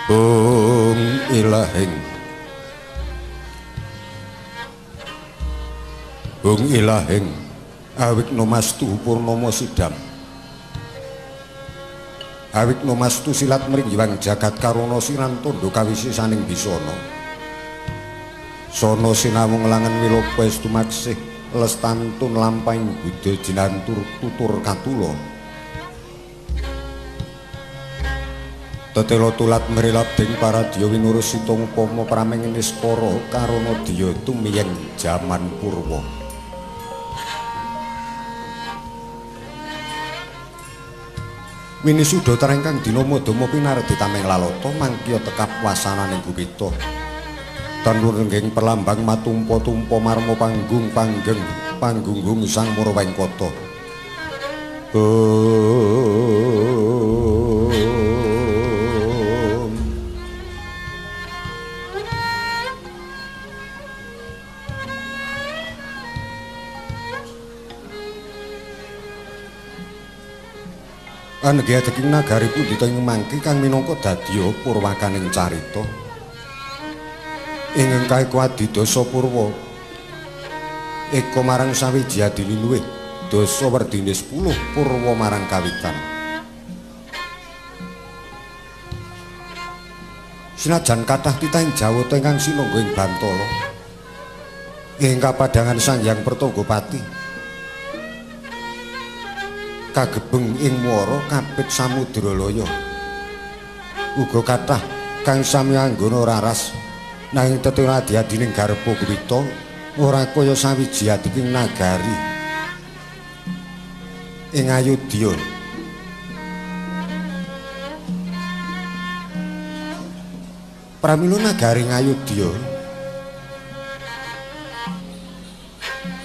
Om Ilahing Om Ilahing Awikna mastu purnama sidam Awikna mastu silat mringgiwang jagat karana siran tandha kawisisaning bisana Sono sinamung langen wilopa estu maksih lestantun lampahing Buddha jinantur tutur katula Tetelo tulat mrilabding paradya winurusita upama pramenging niskara karana diya tumiyeng jaman purwa Winisuda tarengkang dina madama pinardi tameng lalata mangkiya tekap wasananing gupita tanur rengging perlambang matumpa-tumpa marma panggung panggeng panggunggung sang Murawengkata Anegyating nagari pundhita ing mangke kang minangka dadya purwakaning carita ing kaeku adidasa purwa eka marang sawiji adini luwih dasa werdine 10 purwa marang kawitan sinajan kathah titahing jawata ingkang sinangga ing Bantala ing kapadhangan Sang Hyang Pertanggapati kagebeng ing Muara kapit Samudralaya uga kathah kang sami anggana raras nanging tetep adi-adining garpa gupita ora kaya sawiji adiking nagari ing Ayodya pramila nagari Ayodya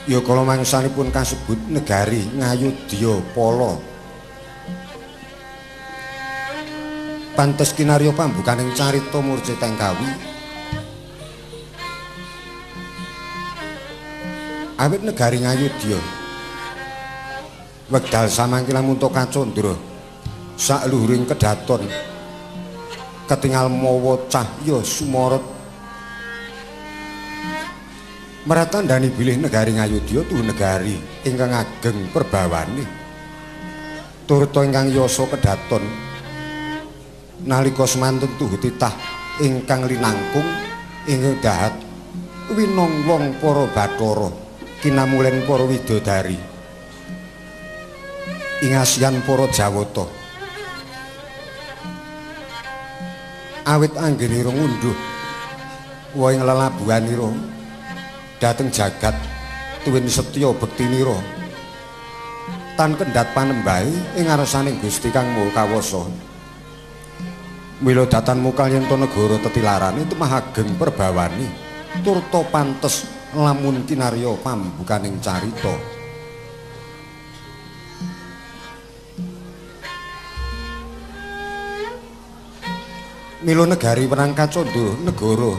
ya kala mangsanipun kasebut negari Ngayodya Pala pantes kinarya pambukaning carita Murciteng Kawi awit negari Ngayodya wekdal samangkilan munta kacandra sakluhuring kedaton ketingal mawa cahya sumarep meratandani bilih negari Ngayodya tuh negari ingkang ageng perbawane turta ingkang yasa kedaton nalika semanten tuh titah ingkang linangkung ing dahat winonglong para bathara kinamulen para widodari ing asian para jawata awit anggenira ngunduh wa ing lelabuhanira dhateng jagat tuwin setya bektinira tan kendhat panembahe ing ngarsaning Gusti Kang Maha Kawasa mila datanmu kalyan to negara tetilarane temah ageng perbawane turta pantes lamun kinarya pambukaning carita mila negari Werangkacandra negara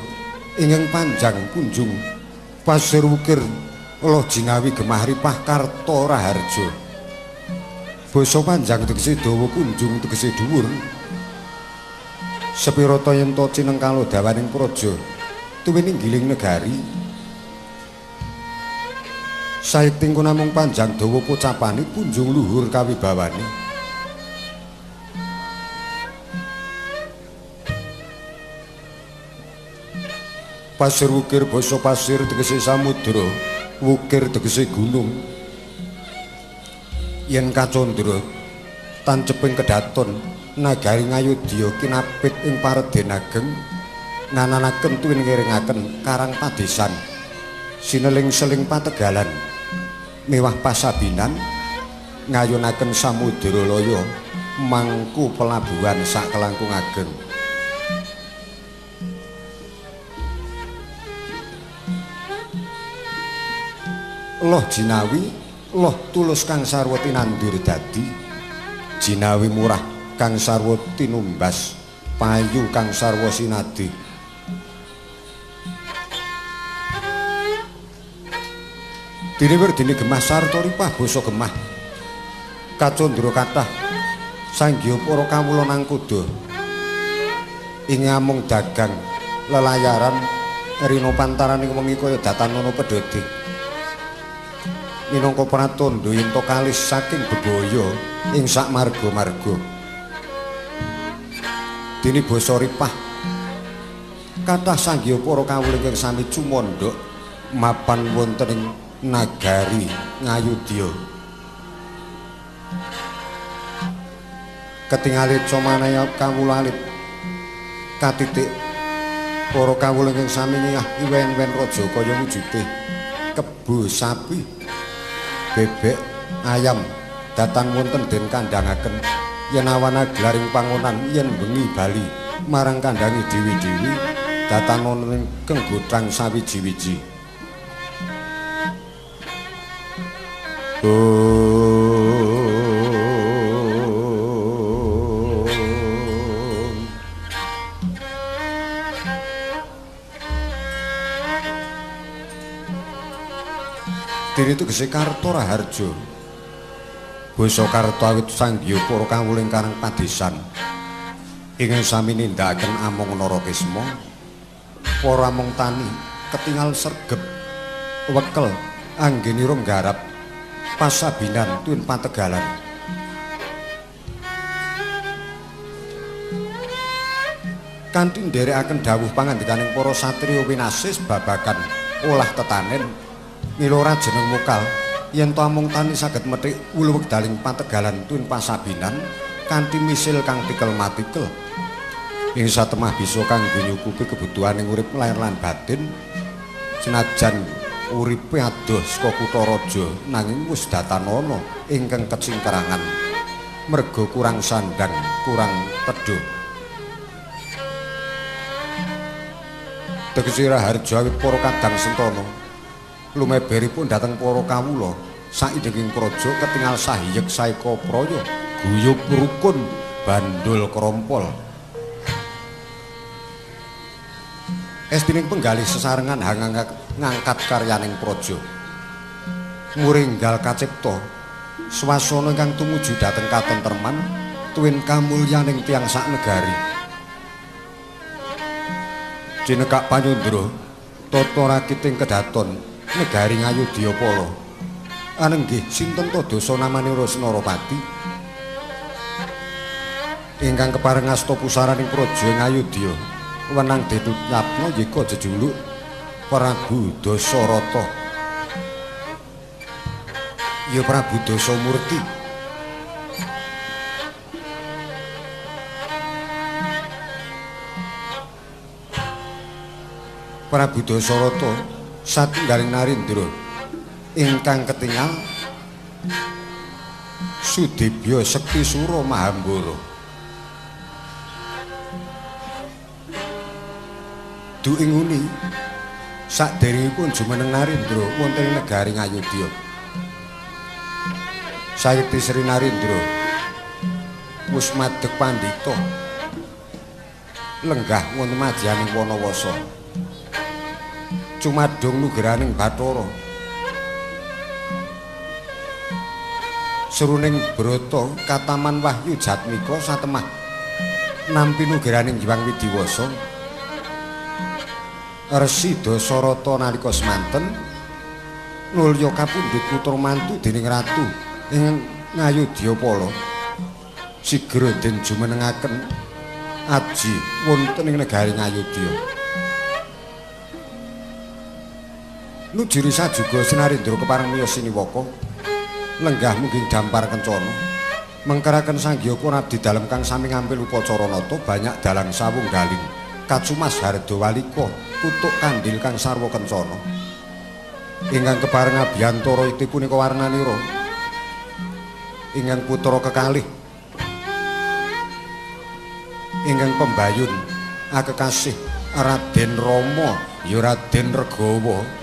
ingkang panjang kunjung Pasir Wukir Allah Jingawi Gemah Ripah Karta Raharja basa panjang tegese dawa kunjung tegese dhuwur sepira ta yen ta cinengkala dawaning praja tuwin inggiling negari saekting namung panjang dawa pocapane kunjung luhur kawibawane Pasir Wukir basa pasir tegese samudra wukir tegese gunung yen kacandra tanceping kedaton nagari Ngayodya kinapit ing paredèn ageng ngananaken tuwin ngiringaken karang padesan sineling-seling pategalan mewah pasabinan ngayunaken Samudralaya mangku pelabuhan sak kelangkung ageng Loh jinawi, loh tulus kang sarwa tinandur dadi jinawi murah kang sarwa tinumbas payu kang sarwa sinadi Diniwerdini Gemah sarta ripah basa Gemah kacandra kathah sanggya para kawula nangkoda ing amung dagang lelayaran rino pantaraning wengi kaya Datanono Pedhoti minangka pratandha yen to kalis saking bebaya ing sak marga-marga dene basa ripah kathah sanggya para kawula ingkang sami cumandha mapan wonten ing nagari Ngayodya ketingali comanaya kawula alit katitik para kawula ingkang sami nyah iwen-wen raja kaya wujude kebo sapi bebek ayam datan wonten den kandhangaken yen awana glaring pangonan yen bengi bali marang kandhangi dewi-dewi datan wonten keng gotang sawiji-wiji dene tegese Karta Raharja basa Karta awit sanggya para kawula ingkang padesan ingkang sami nindakaken among Narakesma para among tani ketingal sregep wekel anggenira nggarap pasabinan tun pategalan kanthi nderekaken dawuh pangandikaning para satriya winasis babagan olah tetanen milora jeneng mukal yen to amung tani saged methik ulu wekdaling pategalan tun pasabinan kanthi misil kang tikel-matikel ing satemah bisa kanggo nyukupi kebutuhaning urip lahir lan batin senajan uripe adoh saka kutha raja nanging wis Datanono ingkang kecingkrangan merga kurang sandang kurang teduh tegese Raharja awit para kadang sentana lumeberipun dhateng para kawula saindenging praja ketingal sahiyek saeka praya guyub rukun bandul krompol estining penggalih sesarengan ngangkat karyaning praja muringgal kacipta swasana ingkang tumuju dhateng katentreman tuwin kamulyaning tiyang sak negari jinekak panyundra tata rakiting kedaton negari Ngayodya Pala anenggih sinten to dosa namane Rasnarapati ingkang kepareng asta pusaraning praja Ngayodya wenang ditunyapna yeka jejuluk Prabu Dasarata ya Prabu Dasamurti Prabu Dasarata satunggaling narendra ingkang ketingal Sudibya Sekti Sura Mahambara duing uni saderengipun jumeneng Narendra wonten ing negari Ngayodya Sayekti Sri Narendra wis madheg pandhita lenggah wonten madyaning Wanawasa cumadung nugeraning Bathara seruning Brata kataman Wahyu Jatmika satemah nampi nugeraning Hyang Widiwasa Resi Dasarata nalika semanten nulya kapundhut putra mantu dening ratu ing Ngayodya Pala sigra den jumenengaken aji wonten ing negari Ngayodya nujuri sajuga Sinarendra kepareng miyos siniwaka lenggah mungging dampar kencana mengkeraken sanggiyaka abdi dalem kang sami ngampil upacara nata banyak dalang sawunggaling kacumas Hardawalika tutuk kandil kang sarwa kencana ingkang kepareng abiyantara iti punika warnanira ingkang putra kekalih ingkang pembayun akekasih Raden Rama ya Raden Regawa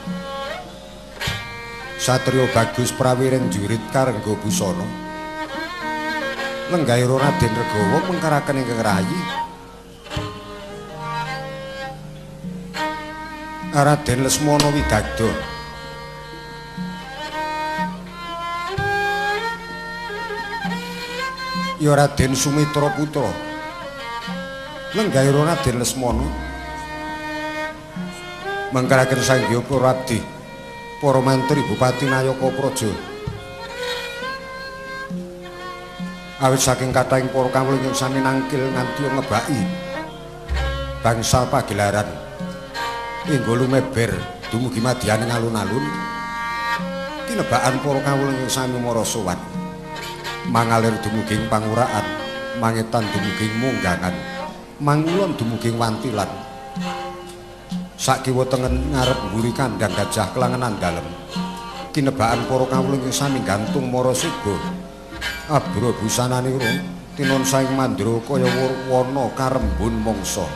satriya bagus prawiring jurit karengga busana lenggahira Raden Regawa mengkaraken ingkang rayi Raden Lesmana Widagda ya Raden Sumitra Putra Lenggaira Raden Lesmana mengkaraken sanggya para abdi para mantri Bupati Nayaka Praja awit saking kathahing para kawula ingkang sami nangkil nganti ngebaki bangsal pagelaran inggo lumeber dumugi madyaning alun-alun kinebakan para kawula ingkang sami mara sowan mangalir dumuging panguraan mangetan dumuging munggangan mangulon dumuging wantilan sakiwa tengen ngarep mburi kandhang gajah kelangenan dalem kinebakan para kawula ingkang sami gantung mara siba abra busananira tinon saing mandra kaya wana karembun mangsa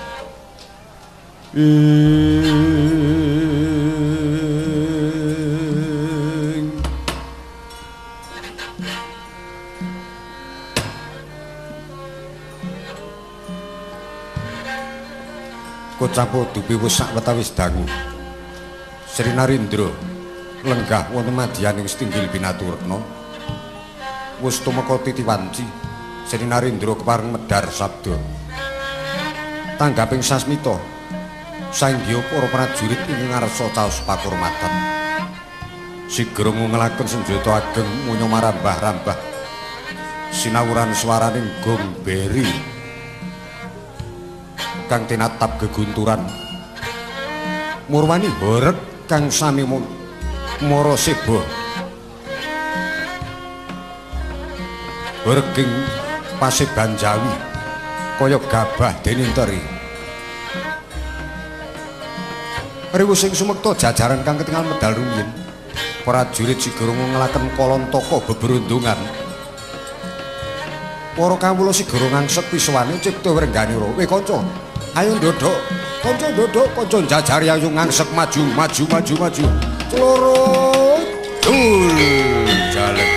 Kocapo dupi wis sawetawis dangu Sri Narendra lenggah wonten madyaning Setinggil Binaturna wis tumeka titiwanci Sri Narendra kepareng medhar sabda tanggaping sasmita sainggya para prajurit ing ngarsa caos pakurmatan sigra ngelaken senjata ageng munya marambah-rambah sinawuran swaraning gong beri kang tinatap gegunturan murwani horeg kang sami mara seba horeging paseban Jawi kaya gabah deninteri riwu sing sumekta jajaran kang ketingal medal rumiyin prajurit sigara ngelaken kalontaka beberundungan para kawula sigara ngangsek piswane cipta wrengganira we kanca ayo ndodok kanca ndodok kanca jajari ayo ngangsek maju loro dul jalek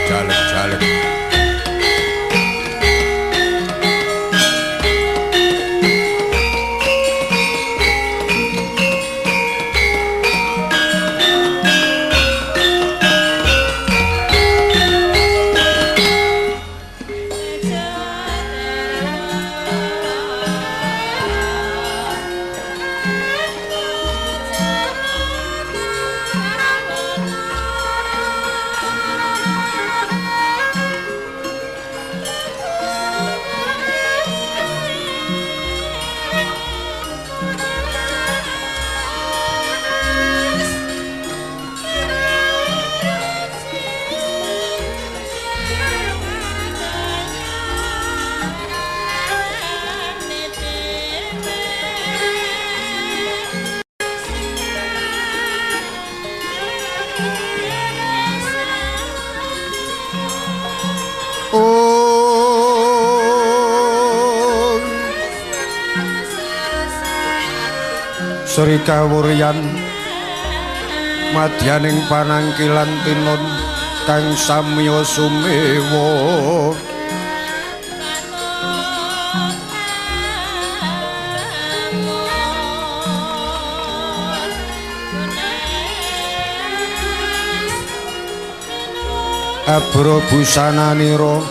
Sri kawuryan madyaning panangkilan tinon kang samya sumewa abra busananira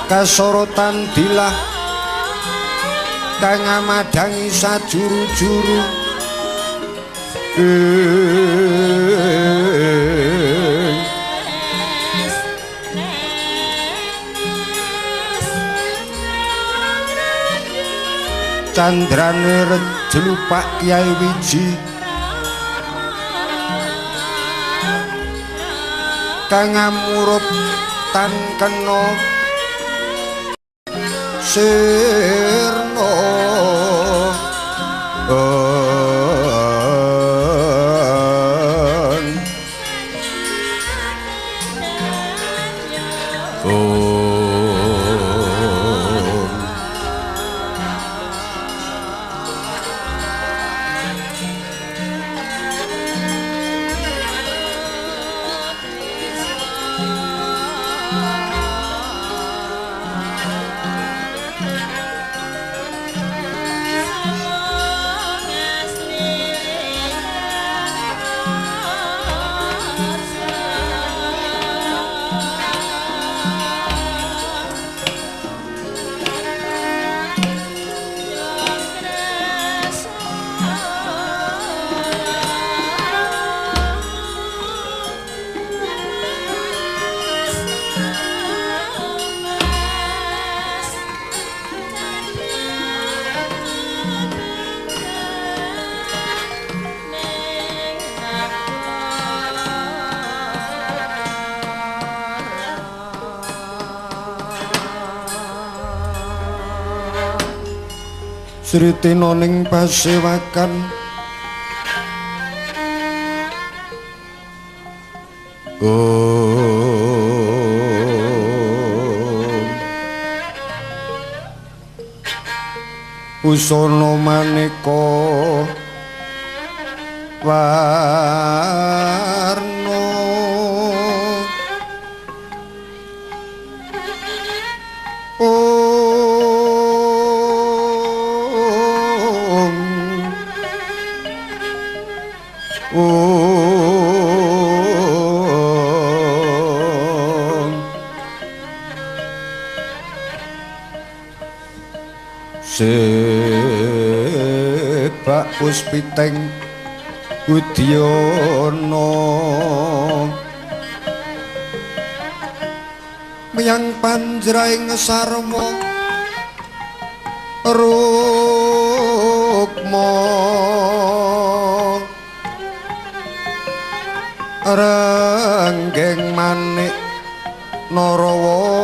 kasorotan dilah kang amadangi sajuru-juru candrane rejlupak Kyai Wiji kang amurup tan kena sirna Sritina ning pasewakan Usana maneka warna Sebak puspiteng Udyana miyang panjraing sarma Rukma Renggeng manik Narawata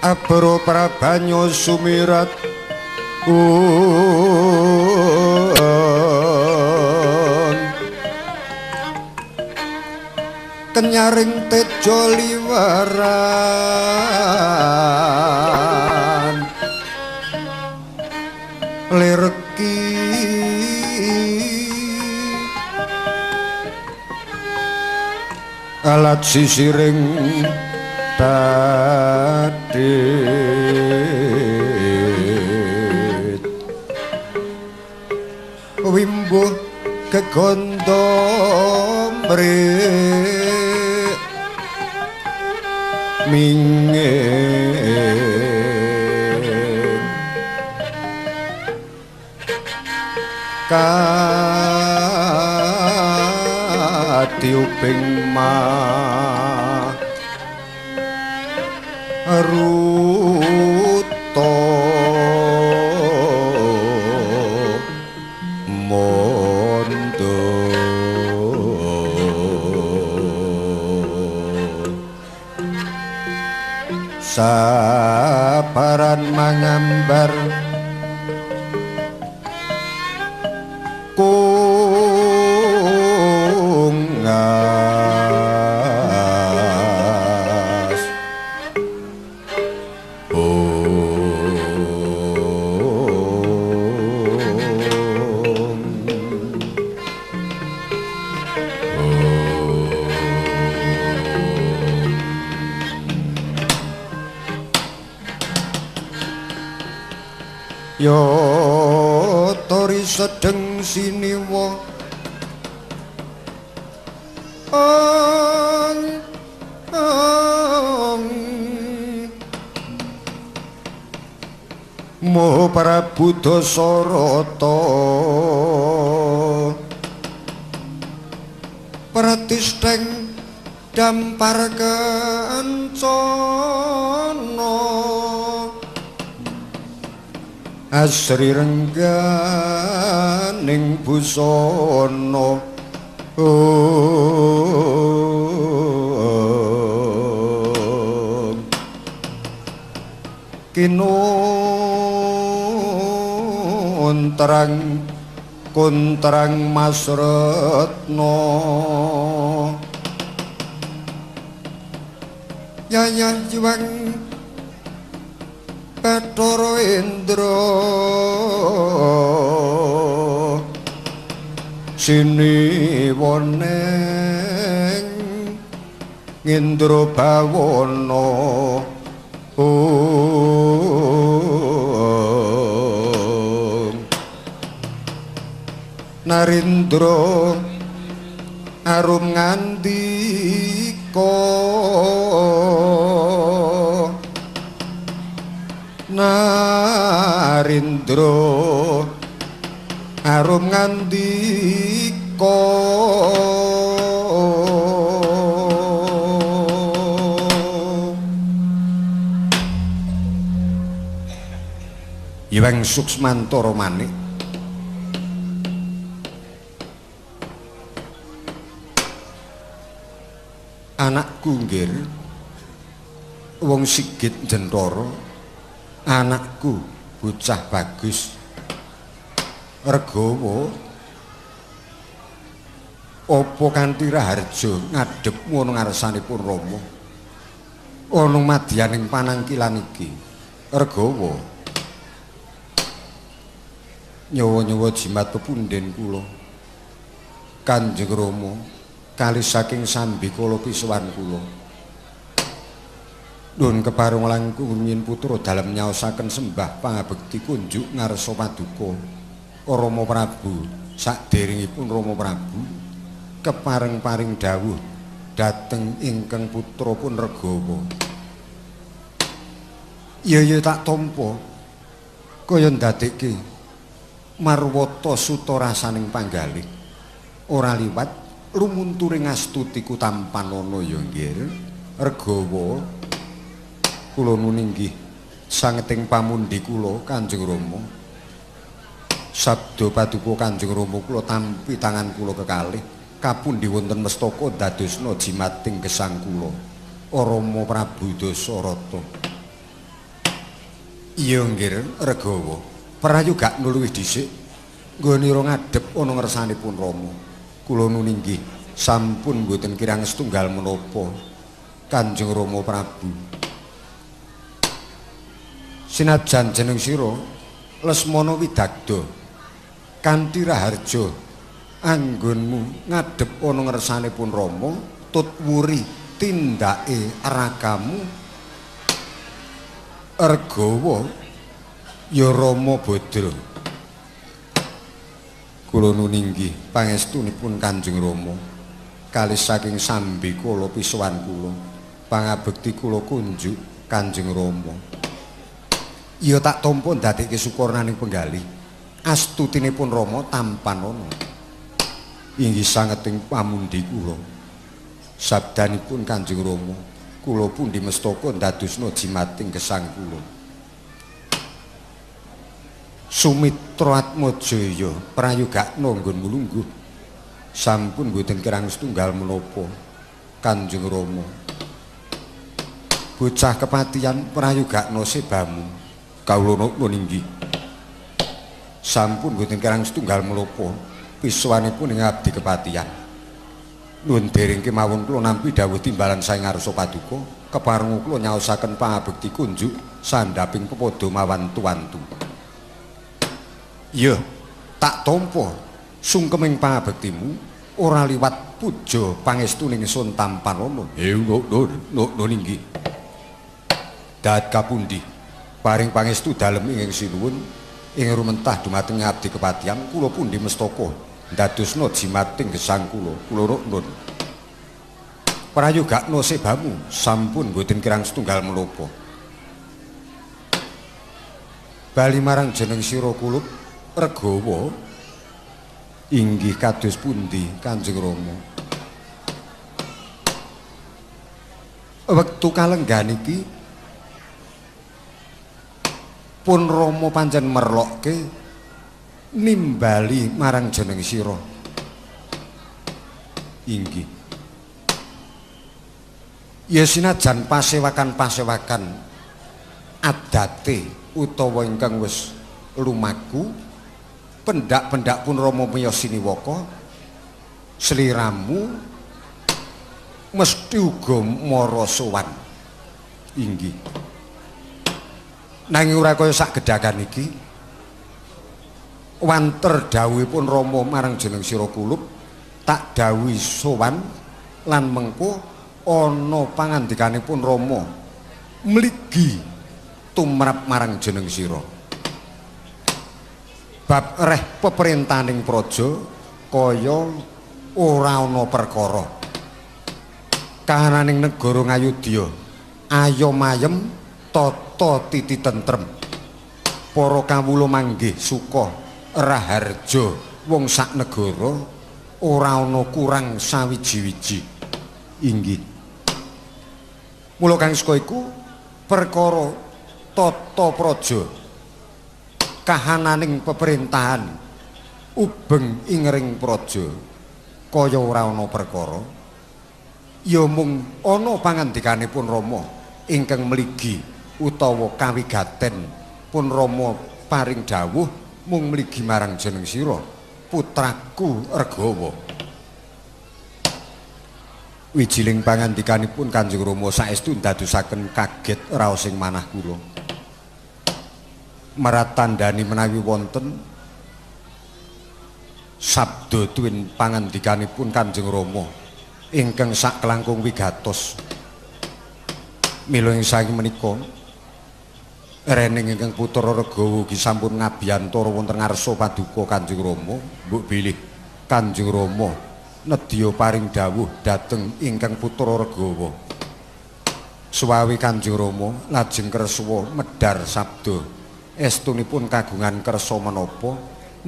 Abro prabanyo sumirat kenyaring tejo liwaran lireki alat sisiring tadit wimbuh kegondo mrik mingin katiuping Ruto mondo saparan mangambar yo tori sedeng siniwa Moh Prabu Dasarata pratisteng dampar kencana asri rengganing busana kinunterang kunterang Mas Retna yayah juang Bathara Indra siniwaneng Indra bawana Narendra arum ngandika Narendra arum ngandika Hyang Suksmantara manik Anakku nggir wong Sigit Jentara, anakku bocah bagus. Regawa apa kanthi Raharja ngadhep ana ngarsanipun Rama ana madyaning panangkilan iki. Regawa nyawa-nyawa jimat pepundhen kula Kanjeng Rama kalih saking sambikala pisuwan kula. Nuwun kepareng langkung rumiyin putra dalem nyaosaken sembah pangabekti kunjuk ngarsa paduka Rama Prabu. Saderengipun Rama Prabu kepareng-paring dawuh dhateng ingkang putra pun Regawa. Ya tak tampa kaya ndadekke marwata suta rasaning panggalih ora liwat lumunturing astutiku tampanana ya nggih. Regawa kula nuninggih sangeting pamundi kula Kanjeng Rama. Sabda paduka Kanjeng Rama kula tampi tangan kula kekalih kapundi wonten mestaka dadosna jimating gesang kula Rama Prabu Dasarata. Iya nggih Regawa, prayoga nuluwih dhisik nggonira ngadhep ana ngersanipun Rama. Kula nuninggih sampun mboten kirang setunggal menapa Kanjeng Rama Prabu. Sinajan jeneng sira Lesmana Widagda kanthi Raharja anggonmu ngadhep ana ngersanipun Rama tut wuri tindake rakamu. Regawa ya Rama Badra. Kula nuninggih pangestunipun Kanjeng Rama kalih saking sambikala pisuwan kula pangabekti kula kunjuk Kanjeng Rama. Ya tak tampa ndadekke sukurnaning penggalih astutinipun Rama tampanana inggih sangeting pamundi kula. Sabdanipun Kanjeng Rama kula pundi mestaka ndadosna jimating gesang kula. Sumitra Atmajaya prayogakna nggonmu lungguh sampun boten kirang setunggal menapa Kanjeng Rama. Bocah kepatihan prayogakna sebamu kawula nuninggih sampun boten kirang setunggal menapa pisuwanipun ing abdi kepatihan. Nuwun dereng kemawon kula nampi dawuh timbalan saing ngarsa paduka kepareng kula nyaosaken pangabekti kunjuk sandhaping pepada mawantu-wantu. Ya, tak tampa sungkeming pangabektimu ora liwat puja pangestuning sun tampanana. Nuwun inggih. Dahat kapundi paring pangestu dalem ing sinuwun ing rumentah dumateng abdi kepatihan kula pundi mestaka ndadosna jimating gesang kula. Kula nuwun. Prayogakna sebamu sampun boten kirang setunggal menapa. Bali marang jeneng sira kulup Regawa inggih kados pundi Kanjeng Rama. Wektu kalenggan iki pun Rama pancen merlokke nimbali marang jeneng sira. Inggih. Ya sinajan pasewakan-pasewakan adate utawa ingkang wis lumaku pendak-pendak pun Rama miyos siniwaka sliramu mesti uga mara sowan. Inggih. Nanging ora kaya sak gedhagan iki wanter dawuhipun Rama marang jeneng sira kulup tak dawuhi sowan lan mengko ana pangandikanipun Rama mligi tumrap marang jeneng sira. Bab reh peperintahaning praja kaya ora ana perkara. Kahananing negara Ngayodya ayom ayem tata titi tentrem. Para kawula manggih suka Raharja wong sak negara ora ana kurang sawiji-wiji. Inggih. Mula kang saka iku perkara tata praja kahananing peperintahan ubeng ing ring praja kaya ora ana perkara ya mung ana pangandikanipun Rama ingkang mligi utawa kawigaten pun Rama paring dawuh mung mligi marang jeneng sira putraku Regawa. Wijiling pangandikanipun Kanjeng Rama saestu ndadosaken kaget raosing manah kula. Maratandani menawi wonten sabda tuwin pangandikanipun Kanjeng Rama ingkang sak kelangkung wigatos. Mila ing saking menika rening ingkang putra Regawa ugi sampun ngabiyantara wonten ngarsa paduka Kanjeng Rama, mbok bilih Kanjeng Rama nedya paring dawuh dhateng ingkang putra Regawa. Suwawi Kanjeng Rama lajeng kersuwa medhar sabda estunipun kagungan kersa menapa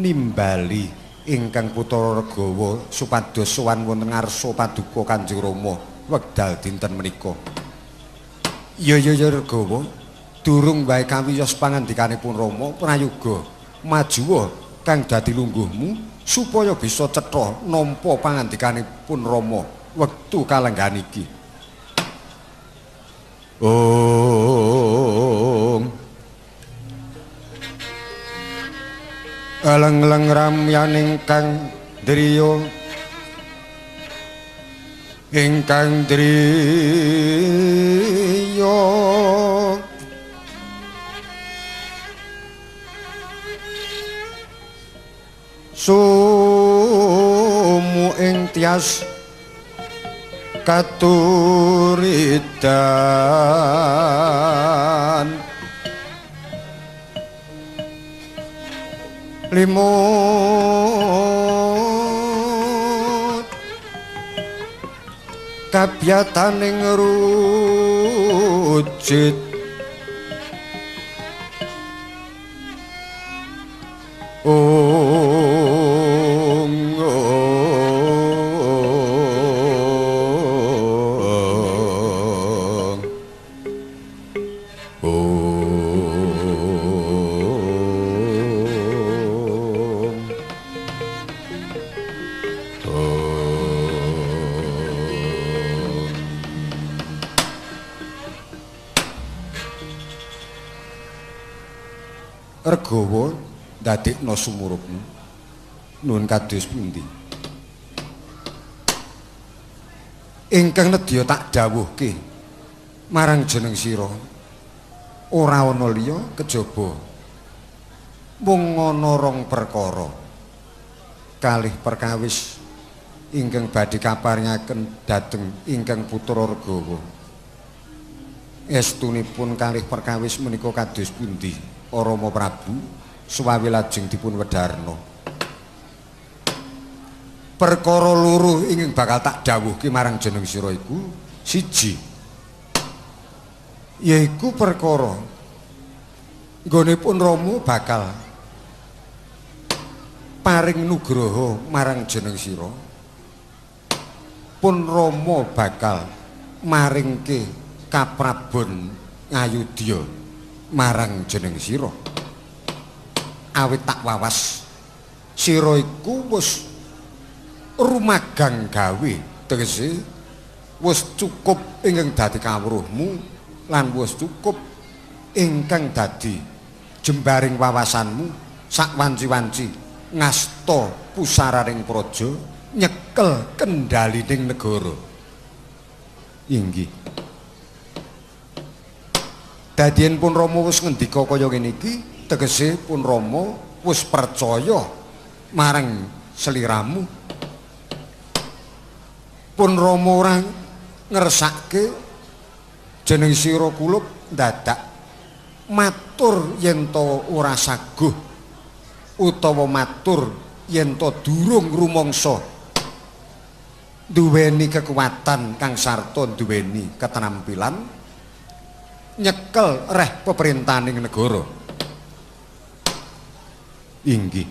nimbali ingkang putra Regawa supados sowan wonten ngarsa paduka Kanjeng Rama wekdal dinten menika. Ya Regawa, durung wae kawiyos pangandikanipun Rama prayoga majuwa kang dadi lungguhmu supaya bisa cetha nampa pangandikanipun Rama wektu kalenggan iki. Om Aleng-leng ramyan ingkang driya sumu ing tias katuridan limut kabyataning rujit Regawa ndadekna sumurupmu nun kados pundi ingkang nedya tak dawuhke marang jeneng sira ora ana liya kejaba mung ana rong perkara kalih perkawis ingkang badhe kaparingaken dhateng ingkang putra Regawa. Estunipun kalih perkawis menika kados pundi Rama Prabu suwawi lajeng dipun wedharna. Perkara loro ingkang bakal tak dawuhke marang jeneng sira iku siji yaiku perkara nggonipun Rama bakal paring nugraha marang jeneng sira. Pun Rama bakal maringke kaprabon ngayudya marang jeneng sira. Awit tak wawas sira iku wis rumagang gawe, tegese wis cukup ingkang dadi kawruhmu lan wis cukup ingkang dadi jembaring wawasanmu sak wanci-wanci ngasta pusaraning praja nyekel kendalining negara. Inggih. Dadiyen pun Rama wis ngendika kaya ngene iki, tegese pun Rama wis percaya marang sliramu. Pun Rama ora ngersake jeneng sira kulup dadak matur yen to ora saguh utawa matur yen to durung rumangsa duweni kekuatan kang sarta duweni keterampilan nyekel reh pemerintahaning negara. Inggih.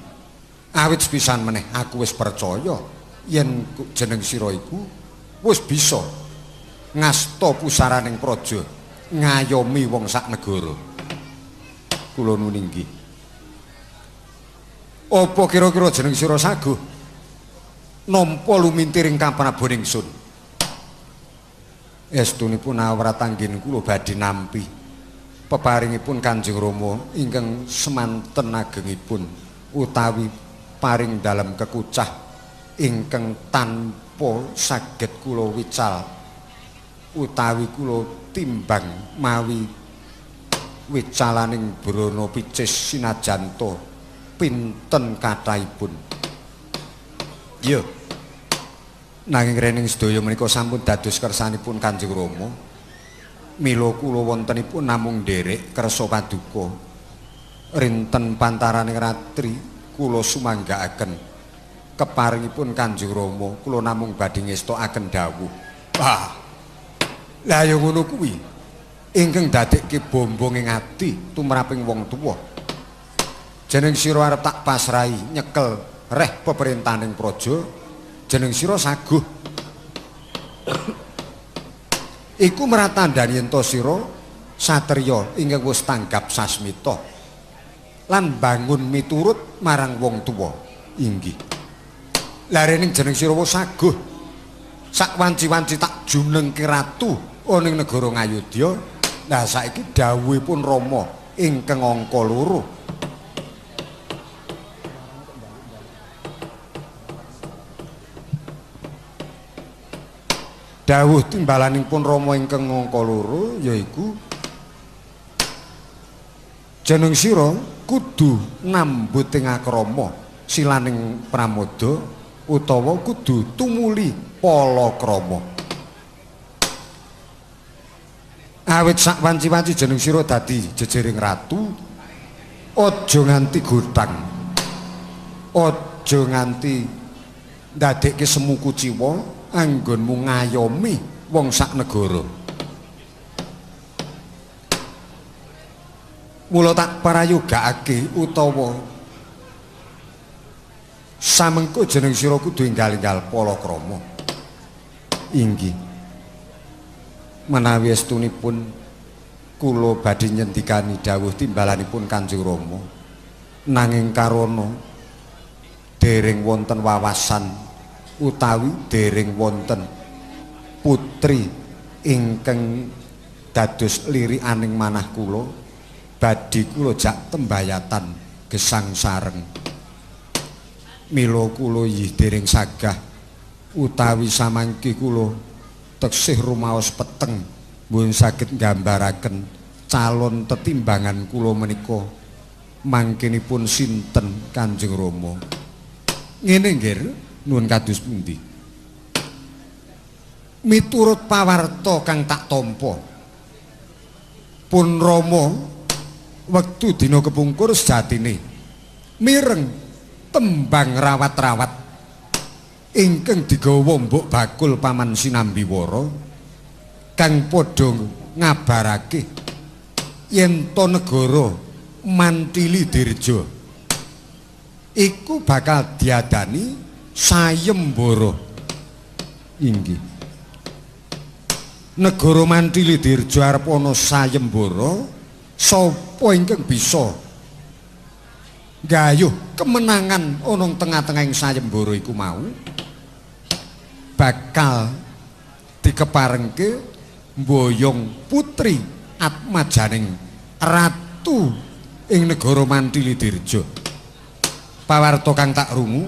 Awit pisan meneh aku wis percaya yen jeneng sira iku wis bisa ngasta pusaraning praja ngayomi wong sak negara. Kula nuwun inggih. Apa kira-kira jeneng sira saguh nampa lumintiring kapraban ingsun? estunipun awrat anggin kula badhe nampi peparingipun Kanjeng Rama ingkang semanten agengipun utawi paring dalem kekucah ingkang tanpa saged kula wical utawi kula timbang mawi wicalaning brana picis sinajanta pinten kathahipun. Iya. Nanging rening sedaya menika sampun dados kersanipun Kanjeng Rama. Mila kula wontenipun namung nderek kersa paduka. Rinten pantaraning ratri kula sumanggaaken keparingipun Kanjeng Rama kula namung badhe ngestokaken dawuh. Wah. Lah ya ngono kuwi. Ingkang dadekke bombong ing ati tumraping wong tuwa. Jeneng sira arep tak pasrahi nyekel reh peperintahaning praja. Jeneng sira saguh. Iku meratandani ento sira satriya ingkang wis tanggap sasmita lan bangun miturut marang wong tuwa. Inggih. Lah rening jeneng sira wis saguh. Sak wanci-wanci tak junengke ratu ana ing negara Ngayodya. Lah saiki dawuhipun Rama ingkang angka 2. Dawuh timbalanipun Rama ingkang angka 2 yaiku jeneng sira kudu nambut ing akrama silaning pramoda utawa kudu tumuli palakrama. Awit sak wanci-wanci jeneng sira dadi jejering ratu, aja nganti godhang. Aja nganti ndadekke semu kuciwa anggonmu ngayomi wong sak negara. Mula tak parayogakake utawa samengko jeneng sira kudu enggal-enggal palakrama. Inggih. Menawi estunipun kula badhe nyendikani dawuh timbalanipun Kanjeng Rama nanging karana dereng wonten wawasan utawi dereng wonten putri ingkang dados lirikaning manah kula badhe kula jak tembayatan gesang sareng. Mila kula inggih dereng sagah utawi samangke kula teksih rumaos peteng mboten saged nggambaraken calon tetimbangan kula menika mangkenipun sinten Kanjeng Rama. Ngene nggih nuwun kados pundi? Miturut pawarta kang tak tampa pun Rama wektu dina kepungkur sejatine mireng tembang rawat-rawat ingkang digawa mbok bakul Paman Sinambiwara kang padha ngabarake yen to negara Mantili Dirja iku bakal diadani sayembara. Inggih. Negara Mantili Dirja arep ana sayembara, sapa ingkang bisa gayuh kemenangan ana ing tengah-tengahing sayembara iku mau bakal dikeparengke mboyong putri atmajaning ratu ing negara Mantili Dirja. Pawarta kang tak rungu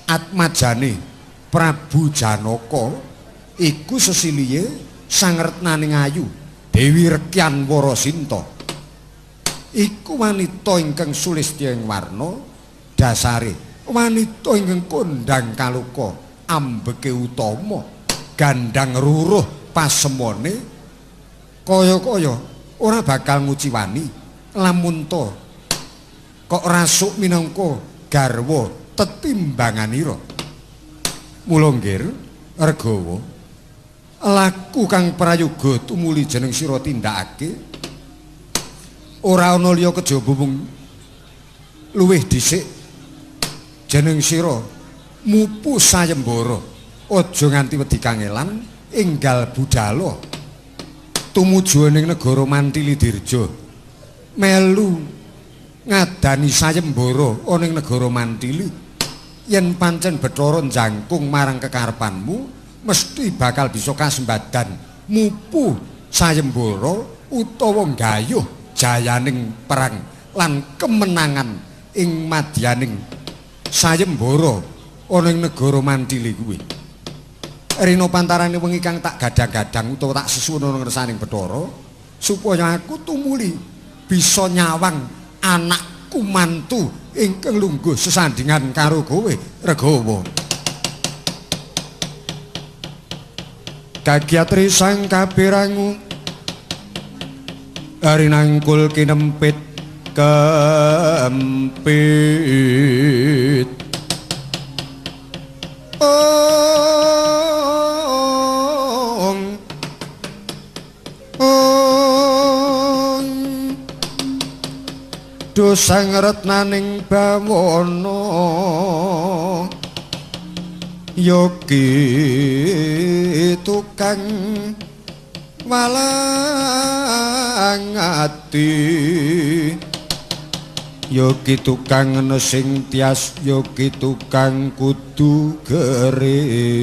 atmajane Prabu Janaka iku sesilihe sangretnaning ayu Dewi Rekyan Warasinta. Iku wanita ingkang sulistya ing warna, dasare wanita ingkang kondang kaluka, ambeke utama, gandang ruruh pasemone, kaya-kaya ora bakal nguciwani lamun to kok rasuk minangka garwa tetimbanganira. Mula nggir Regawa, laku kang prayoga tumuli jeneng sira tindakake ora ana liya kejaba mung luwih dhisik jeneng sira mupu sayembara. Aja nganti wedi kangelan enggal budala tumuju ning negara Mantili Dirja melu ngadani sayembara ana ing negara Mantili. Yen pancen Bathara njangkung marang kekarepanmu mesti bakal bisa kasembadan mupu sayembara utawa gayuh jayaning perang lan kemenangan ing madyaning sayembara ana ing negara Mantili kuwi. Rina pantarane wengi kang tak gadang-gadang utawa tak sesuwun ana ngersaning Bathara supaya aku tumuli bisa nyawang anakku mantu ingkang lungguh sesandingan karo kowe Regawa. Kagiatri sang kapirangu arinangkul kinempit kempit dosang retnaning bawana yogi tukang walang ati yogi tukang nesing tias yogi tukang kudu gering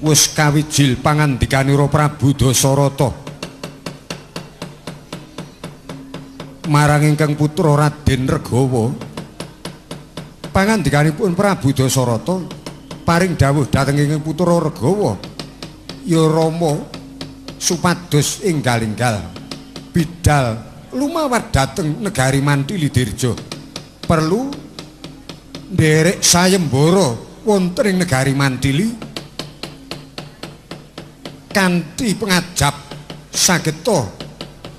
wis kawijil pangandikanira Prabu Dasarata marang ingkang putra Raden Regawa. Pangandikanipun Prabu Dasarata paring dawuh dhateng ingkang putra Regawa, ya Rama supados enggal-enggal bidal lumawat dhateng negari Mantili Dirja perlu nderek sayembara wonten ing negari Mantili kanthi pengajap sageta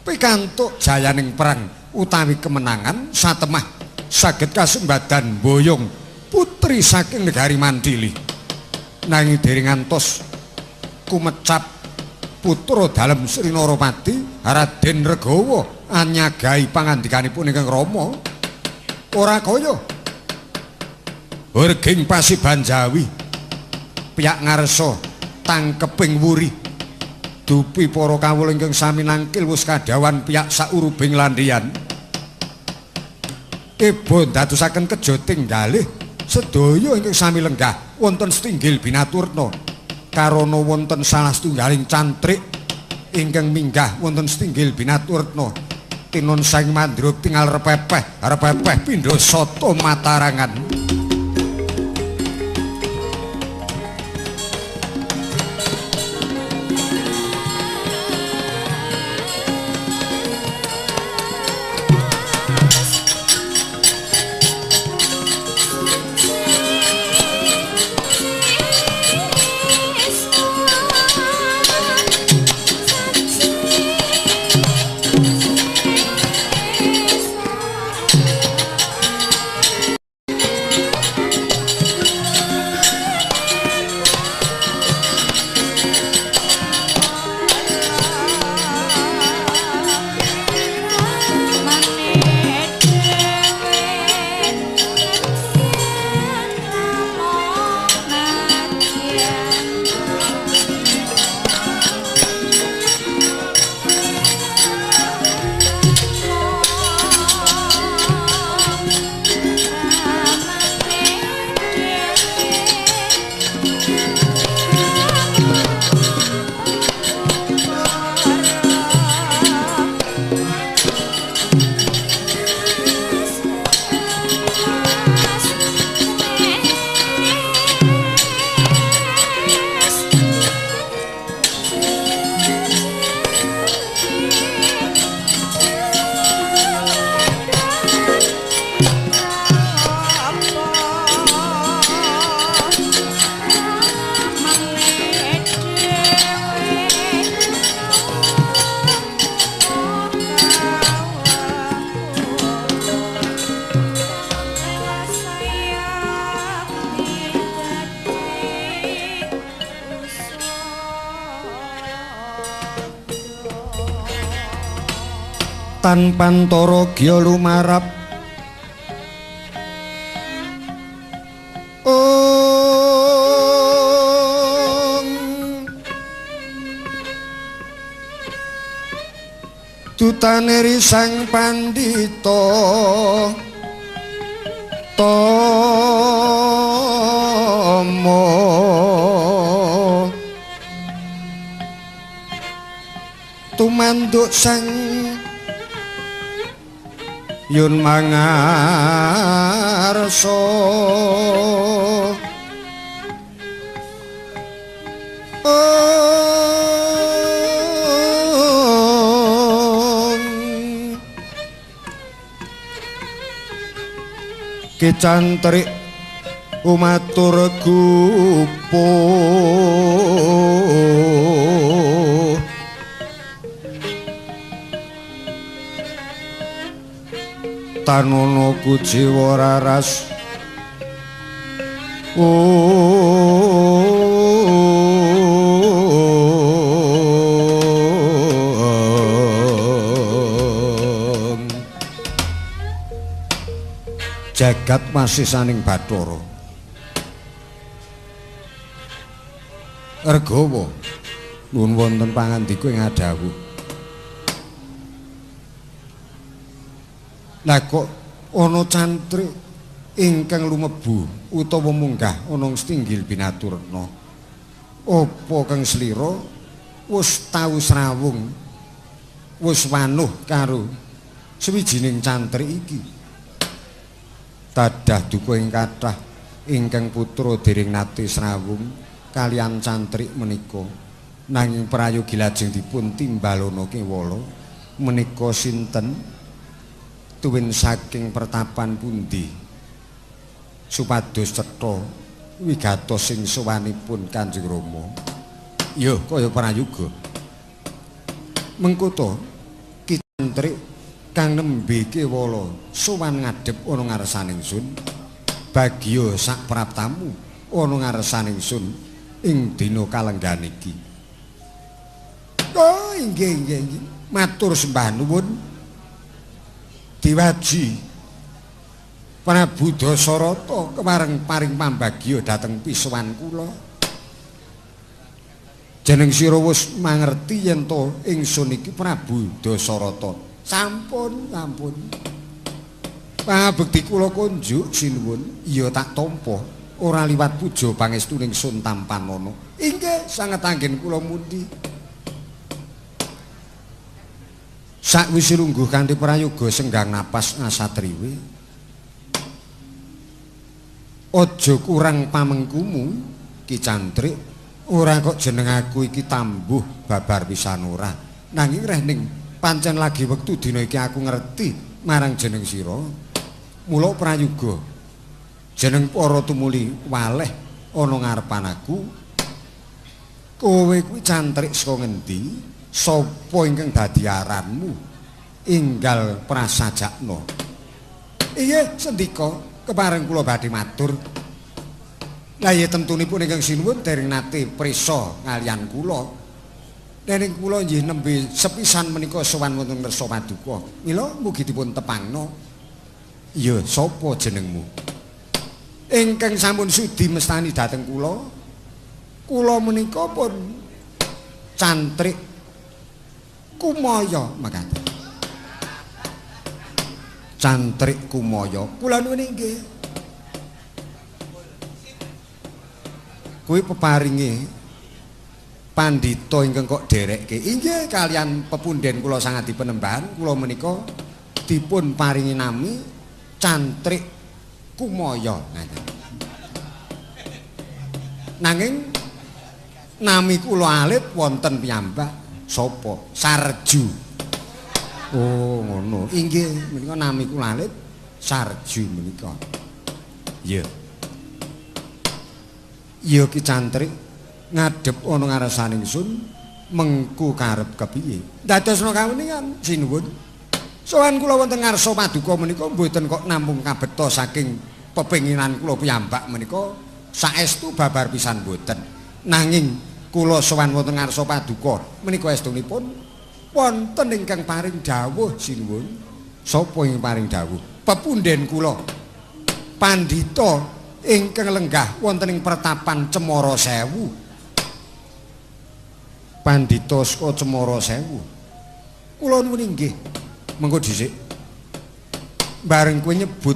pikantuk jayaning perang utawi kemenangan satemah saged kasembadan boyong putri saking negari Mantili. Nanging dereng ngantos kumecap putra dalem Sri Narapati Raden Regawa anyagahi pangandikanipun ingkang Rama ora kaya Urging Pasiban Jawi piyak ngarsa tangkeping wuri dupi para kawula ingkang sami nangkil wis kadhawan piyak saurubing landhian kebo ndadosaken kejoting galih sedaya ingkang sami lenggah wonten setinggil binaturna karana wonten salah setunggaling cantrik ingkang minggah wonten setinggil binaturna tinon saing mandruk tinggal repepeh pindha sata matarangan. Tan Pantara Gya lumarap dutane risang pandhita Tomo tumanduk sang Yun mangarso Kicantrik umatur gupo tanono kujiwa raras jagat masih saning Bathara Regawa nuwun wonten pangandika ing adhawuh lah kok ana cantrik ingkang lumebu utawa munggah ana Stinggil Binaturna apa kang slira wis tau srawung wis wanuh karo sawijining cantrik iki dadah duka ing kathah ingkang putra dereng nate srawung kalian cantrik menika nanging prayogi lajeng dipun timbalana kewala menika sinten tuwin saking pertapan pundi supados cetha wigatos sing sowanipun Kanjeng Rama ya kaya prayoga mengko to Ki Cantrik kang nembe kewala sowan ngadhep ana ngarsane ingsun bagya sak praptamu ana ngarsane ingsun ing dina kalenggan iki oh inggih matur sembah nuwun Diwaji Prabu Dasarata kemareng paring pambagya dhateng pisuwan kula jeneng sira wis mangerti yen to ingsun iki Prabu Dasarata sampun pangabekti kula konjuk sinuwun iya tak tampa ora liwat puja pangestuning sun tampanana inggih sanget anggen kula mundi sakwise lungguh kanthi prayoga senggang napas asatriwe aja kurang pamengkumu Ki Cantrik ora kok jeneng aku iki tambuh babar pisan ora nanging reh ning pancen lagi wektu dina iki aku ngerti marang jeneng sira mula prayoga jeneng para tumuli waleh ana ngarepan aku kowe kuwi Cantrik saka ngendi sapa ingkang dadi aranmu inggal prasajakna iya sendika kepareng kula badhe matur lah ya tentunipun ingkang sinuwun dereng nate prisa ngalian kula dening kula nggih nembe sepisan menika sowan wonten Ngersa Paduka mila mugi dipun tepangna iya sapa jenengmu ingkang sampun sudi mestani dhateng kula menika pun Cantrik Kumaya makaten Cantrik Kumaya kula nuwun inggih kuwi peparinge pandhita ingkang kok derekke inggih kalian pepunden kula sangat dipenembahan kula menika dipun paringi nami Cantrik Kumaya ngaten nanging nami kula alit wonten piyambak sapa Sarju oh ngono inggih menika nami kula alit Sarju menika iya iya Ki Cantrik ngadhep ana ngarsane ingsun mengku karep kepiye dadosna kawuningan sinuwun sowan kula wonten Ngarsa Paduka menika mboten kok namung kabeta saking pepinginan kula piyambak menika saestu babar pisan mboten nanging kula sowan wonten Ngarsa Paduka menika estunipun wonten ingkang paring dawuh sinuwun sapa ing paring dawuh pepunden kula pandhita ingkang lenggah wonten ing pertapan Cemara Sewu pandhita saka Cemara Sewu Kula nuwun inggih. Mengko dhisik. Bareng kowe nyebut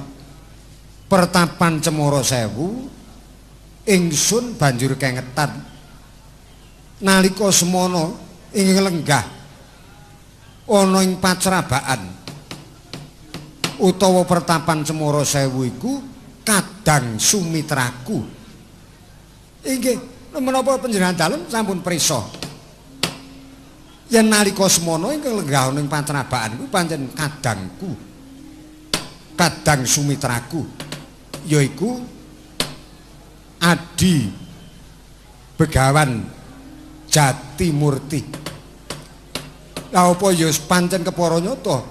Pertapan Cemara Sewu, ingsun banjur kengetan. Nalika semana ing lenggah ana ing Pacrabaan utawa Pertapan Cemara Sewu iku kadang sumitraku. Inggih, menapa panjenengan dalem sampun prisa? Yen nalika semana ingkang lenggah ning Pacrabaan kuwi pancen kadangku. Kadang sumitraku yaiku Adi Begawan Jatimurti. Lah apa ya pancen kepara nyata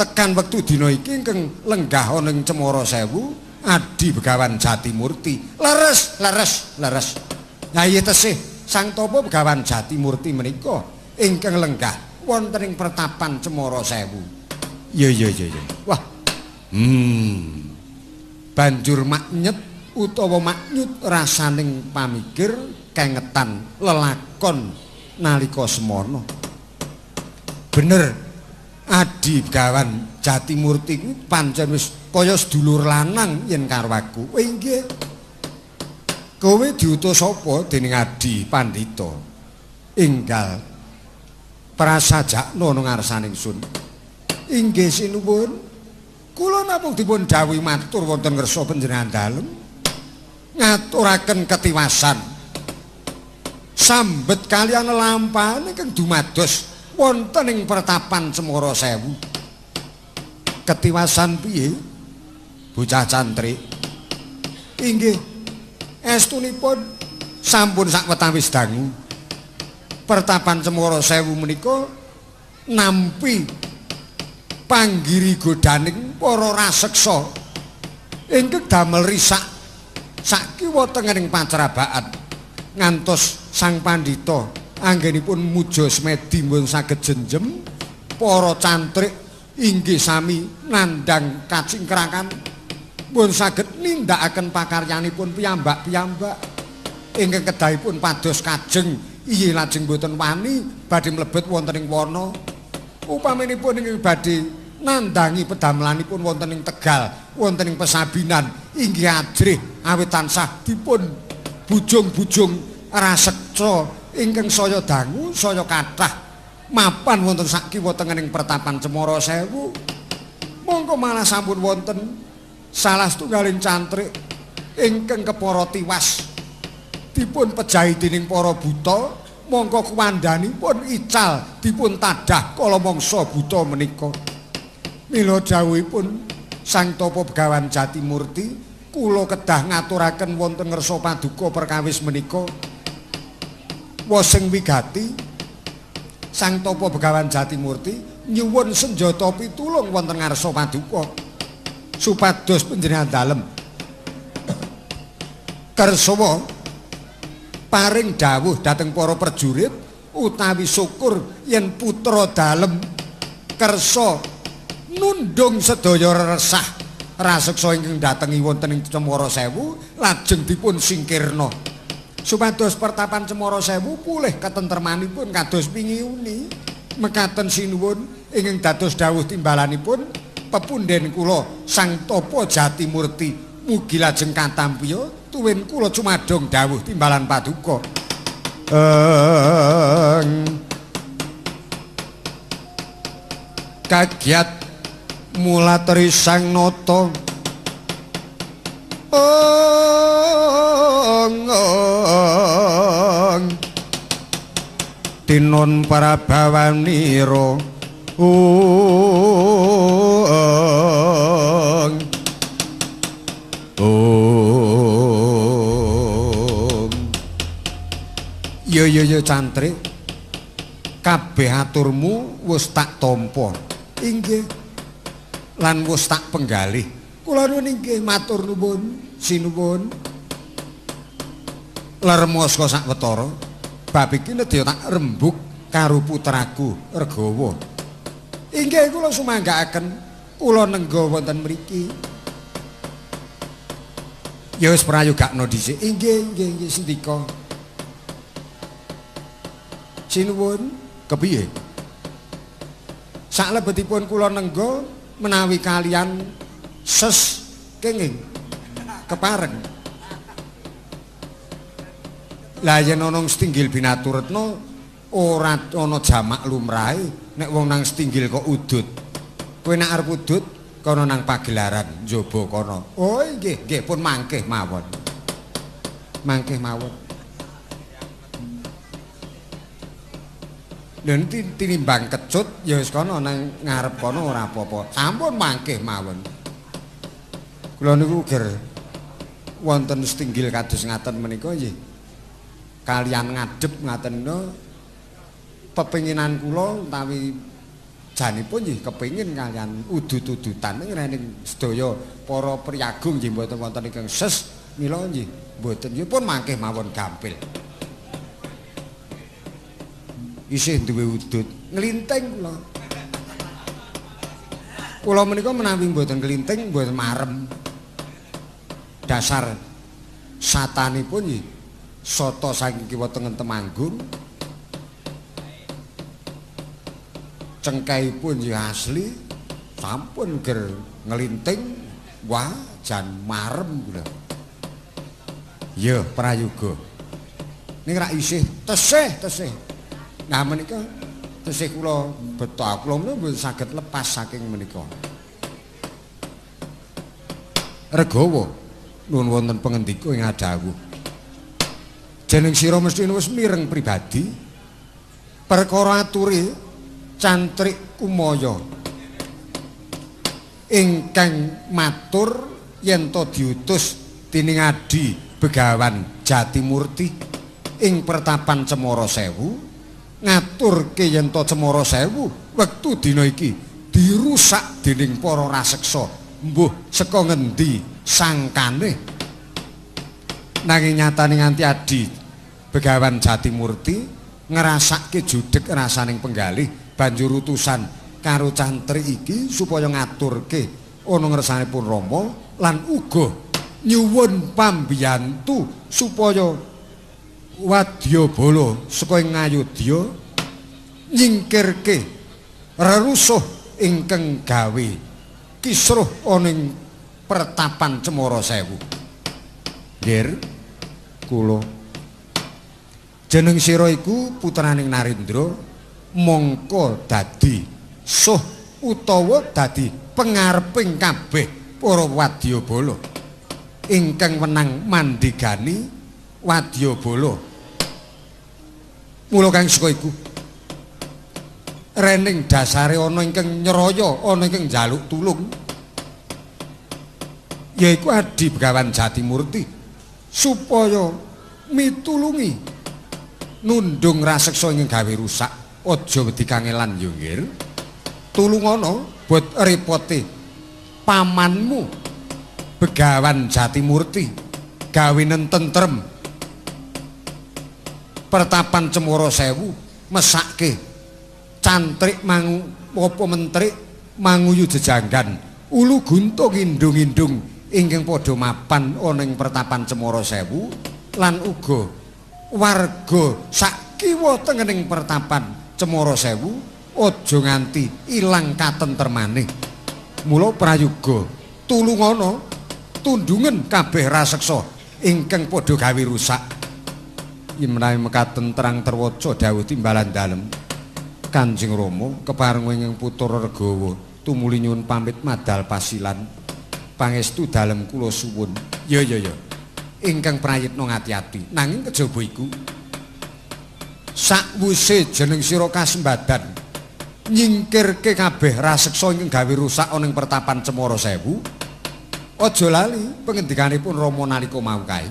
tekan wektu dina iki ingkang lenggah ana ing Cemara Sewu Adi Begawan Jatimurti. Leres. Lah iya tesih Sang Tapa Begawan Jatimurti menika ingkang lenggah wonten ing Pertapan Cemara Sewu. Iya. Wah. Banjur maknyet utawa maknyut rasaning pamikir kengetan lelakon nalika semana. Bener Adi Begawan Jatimurti kuwi pancen wis kaya sedulur lanang yen karo aku. Inggih. Kowe diutus sapa dening Adi Pandhita? Enggal prasajakna ngarsaning sun. Inggih sinuwun. Kula namung dipun dawuhi matur wonten ngersa panjenengan dalem ngaturaken ketiwasan sambet kaliyan lampahan ingkang dumados wonten ing Pertapan Cemara Sewu. Ketiwasan piye? Bocah cantrik. Inggih, estunipun sampun sakwetawis dangu. Pertapan Cemara Sewu menika nampi panggiri godaning para raseksa ingkang damel risak sakiwa tengening Pacrabaan ngantos Sang Pandhita anggenipun muja semedi mbon saged jenjem para cantrik inggih sami nandhang kacingkrakan mbon saged nindakaken pakaryanipun piyambak-piyambak ingkang kedahipun pados kajeng inggih lajeng boten wani badhe mlebet wonten ing wana. Upaminipun ing badhe nandhangi pedamelanipun wonten ing Tegal, wonten ing Pesabinan, inggih ajrih awit tansah dipun bujung-bujung raseksa ingkang saya dangu, saya kathah mapan wonten sakiwa tengening Pertapan Cemara Sewu. Mongko malah sampun wonten salah setunggaling cantrik ingkang kepara tiwas dipun pejahi dening para buta. Mongko kuwandhanipun ical dipun tadah kala mangsa buta menika. Mila dawuhipun Sang Tapa Begawan Jatimurti, kula kedah ngaturaken wonten ngersa paduka perkawis menika. Wosing wigati Sang Tapa Begawan Jatimurti nyuwun senjata pitulung wonten ngarsa paduka supados panjenengan dalem kersawa paring dawuh dhateng para prajurit utawi syukur yen putra dalem kersa nundung sedaya resah raseksa ingkang datengi wonten ing Cemara Sewu lajeng dipun singkirna supados Pertapan Cemara Sewu pulih katentremanipun kados pingiuni. Mekaten sinuwun ingkang dados dawuh timbalanipun pepundhen kula Sang Tapa Jatimurti mugi lajeng katampiya tuwin kula cumadong dawuh timbalan paduka. Kagiat mulatri Sang Nata tinon parabawanira Ya cantrik kabeh aturmu wis tak tampa. Inggih. Lan wis tak penggalih. Kula nuwun inggih matur nuwun sinuwun. Lermoska sakwetara bab iki nedya tak rembug karo putraku Regawa. Inggih kula sumanggaaken kula nengga wonten mriki. Ya wis prayogakna dhisik. Inggih sendika. Sinuwun kepiye? Saklebetipun kula nenggo menawi kalian ses kenging kepareng. Lah yen ana Stinggil Binaturtna ora ana jamak lumrahe nek wong nang Stinggil kok udut. Kowe nek arep udut kono nang pagelaran njaba kono. Oh nggih pun mangkih mawon. Mangkih mawon. Lha tinimbang kecut ya wis kono nang ngarep kono ora apa-apa. Sampun mangkih mawon. Kula niku ger wonten Stinggil kados ngaten menika nggih. Kalian ngadep ngaten no pepinginan kula utawi janipun nggih kepingin kalian udut-udutan ning sedaya para priyagung nggih mboten wonten ingkang ses mila nggih mboten nggih pun mangkih mawon gampil. Isih duwe udut nglinting kula. Kula menika menawi mboten nglinting mboten marem. Dasar satanipun nggih soto saking kiwa tengen Temanggung. Cengkaipun nggih asli sampun ger nglinting wah jan marem kula. Ya prayoga. Ning rak isih tesih. Nah menika tesih kula beto kula mboten saged lepas saking menika. Regawa nuwun wonten pangendika ing adhawuh. Jeneng sira mesti wis mireng pribadi perkara aturi Cantrik Kumaya ingkang matur yen to diutus dening Adi Begawan Jatimurti ing pertapan Cemara Sewu ngaturke yen to Cemara Sewu wektu dina iki dirusak dening para raseksa mbuh saka ngendi sangkane. Nanging nyatane nganti Adi Begawan Jatimurti ngrasake judheg rasaning penggalih banjur utusan karo cantri iki supaya ngaturke ana ngersanipun Rama lan uga nyuwun pambiyantu supaya Wadyabala saka ing Ngayodya nyingkirke rerusuh ingkang gawe kisruh ana ing pertapan Cemara Sewu. Nggih kula jeneng sira iku putraning Narendra mongko dadi suh utawa dadi pangareping kabeh para Wadyabala ingkang wenang mandigani Wadyabala. Mula kang saka iku rening dasare ana ingkang nyeraya ana ingkang njaluk tulung yaiku Adi Begawan Jatimurti supaya mitulungi nundung raseksa ingkang gawe rusak. Aja wedi kangelan yo nggih. Tulungono bot repote pamanmu Begawan Jatimurti gawenen tentrem pertapan Cemara Sewu mesake cantrik mangu apa mentrik manguyu jejanggan ulu guntung indung-indung ingkang padha mapan ana ing pertapan Cemara Sewu lan uga warga sak kiwa tengening pertapan Cemara Sewu aja nganti ilang katentremane. Mula prayoga tulungono tundungen kabeh raseksa ingkang padha gawe rusak. Yen menawi mekaten terang terwaca dawuh timbalan dalem Kanjeng Rama kepareng ing putra Regawa tumuli nyuwun pamit madal pasilan pangestu dalem kula suwun. Ya ingkang prayitna ngati-ati nanging kejaba iku sakwise jeneng sira kasembadan nyingkirke kabeh raseksa ingkang gawe rusak ana ing pertapan Cemara Sewu aja lali pangendikanipun Rama nalika mau kae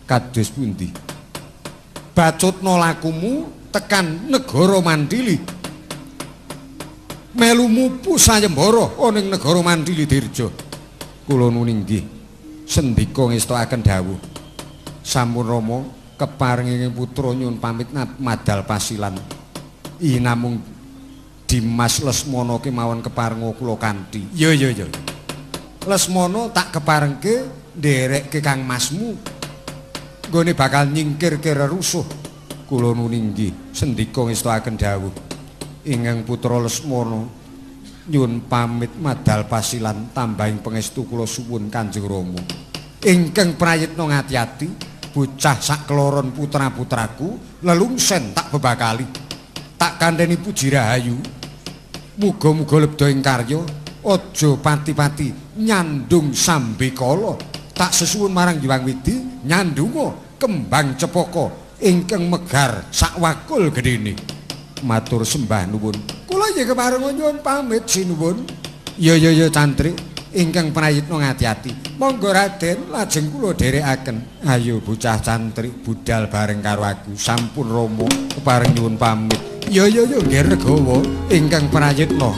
kados pundi bacutna lakumu tekan negara Mandili melu mupu sayembara ana ing negara Mandili Dirja. Kula nuwun inggih sendika ngestakaken dawuh sampun Rama keparing ing putra nyuwun pamit madal pasilan. Namung Dimas Lesmana kemawon keparenga kula kanthi. Ya. Lesmana tak keparengke nderekke Kang Masmu. Nggone bakal nyingkirke rerusuh. Kula nuwun inggih sendika ngestakaken dawuh. Ingkang putra Lesmana nyuwun pamit madal pasilan tambahing pangestu kula suwun Kanjeng Rama. Ingkang prayitna ngati-ati bocah sakloron putra-putraku lelungsen tak bebakali. Tak kandhani puji rahayu. Muga-muga lebda ing karya aja pati-pati nyandung sambekala. Tak sesuwun marang Hyang Widi nyandunga kembang cepaka ingkang megar sakwakul gedene. Matur sembah nuwun. Kula nggih kepareng nyuwun pamit sinuwun. Ya cantrik ingkang prayitna ngati-ati. Monggo Raden lajeng kula dherekaken. Ayo bocah cantrik budal bareng karo aku. Sampun Rama kepareng nyuwun pamit. Ya nggih Regawa ingkang prayitna.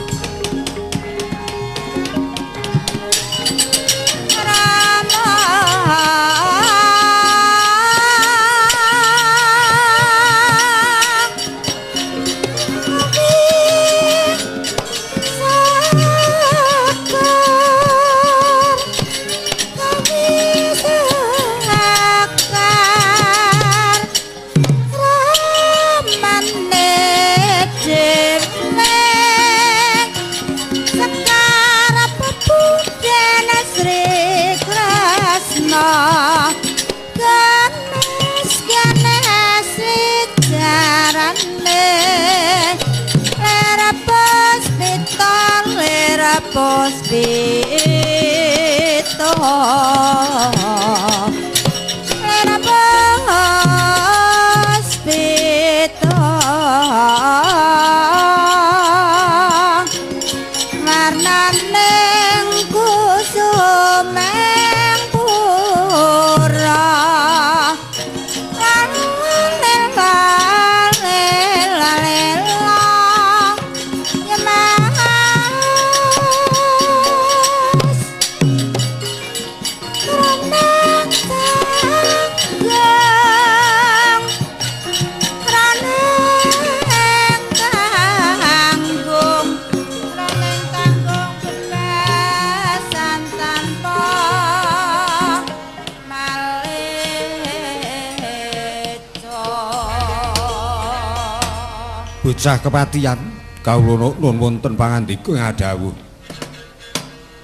Bocah kepatihan kawula nuwun wonten pangandika ngadhawuh.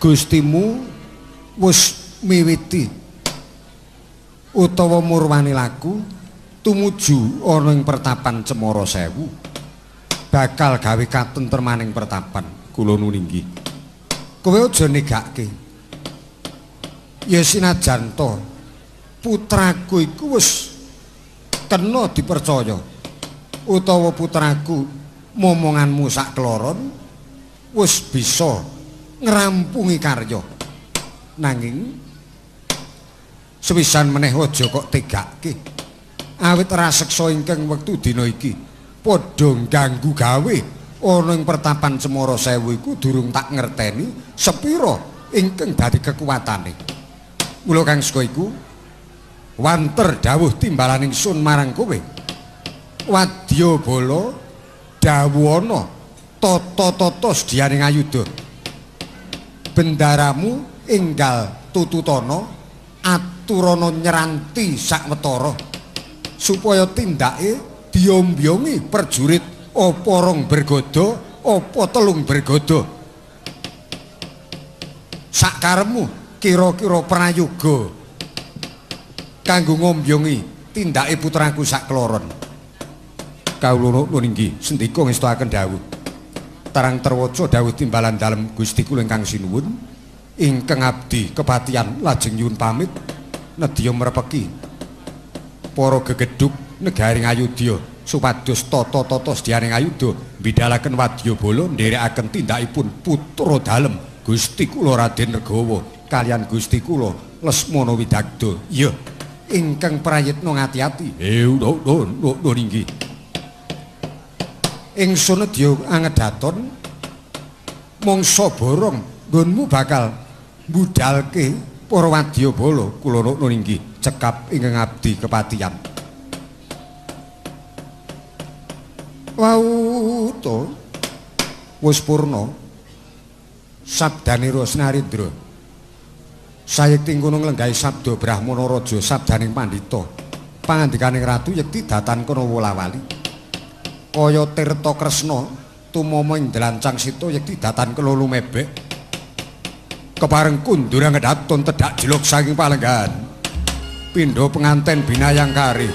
Gustimu wis miwiti utawa murwani laku tumuju ana ing pertapan Cemara Sewu. Bakal gawe katentremaning pertapan kula nuwun inggih. Kowe aja negake. Ya sinajan to putraku iku wis kena dipercaya. Utawa putraku momonganmu sak kloron wis bisa ngrampungi karya. Nanging sewisan meneh aja kok tegake. Awit raseksa ingkang wektu dina iki padha ganggu gawe ana ing pertapan Cemara Sewu iku durung tak ngerteni sepira ingkang dadi kekuwatane. Mula kang saka iku wanter dawuh timbalaning sun marang kowe. Wadyabala dawuhana tata-tata sedyaning ayuda. Bendaramu enggal tututana aturana nyeranti sakwetara supaya tindake diombiongi prajurit apa rong bergodo apa telung bergodo. Sakaremu kira-kira prayoga kanggo ngombiongi tindake putraku sakloron. Kawula nuwun inggih sendika ngestakaken dawuh. Tarang terwaca dawuh timbalan dalem Gusti kula ingkang sinuwun. Ingkang abdi kepatihan lajeng nyuwun pamit nedya mrepeki para gegedhuk negaring Ayodya supados tata-tata sedyaning ayuda mbidalaken wadyabala nderekaken tindakipun putra dalem Gusti kula Raden Regawa kaliyan Gusti kula Lesmana Widagda. Ya ingkang prayitna ngati-ati. Nuwun inggih. Ingsun nedya angedhaton mangsa borong nggonmu bakal mbudalke para wadyabala. Kula nuwun inggih cekap ingkang abdi kepatihan. Wau to wis purna sabdane Rasnarendra. Sayekti kono nglenggahi sabda Brahmana Raja sabdaning pandhita. Pangandikaning ratu yekti datan kono wolawali. Kaya Tirta Kresna tumama ing delancang sito yekti datan kelulu mebek kepareng kundura ngedatun tedak jeluk saking palenggan pindho penganten binayang kari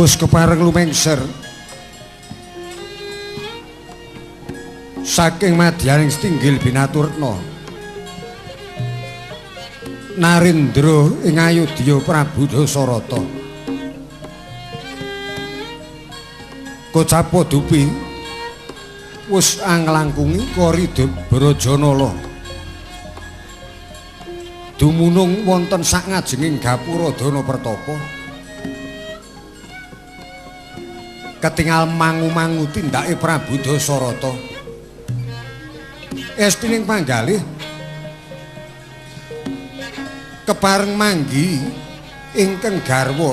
wis kepareng lumengser saking madyaning Stinggil Binaturna. Narendra ing Ayodya Prabu Dasarata. Kocap Dupi wis anglangkungi koridor Brajanala. Dumunung wonten sak ngajenging gapura Dana Pertapa. Ketingal mangu-mangu tindake Prabu Dasarata. Estining panggalih kepareng manggi ingkang garwa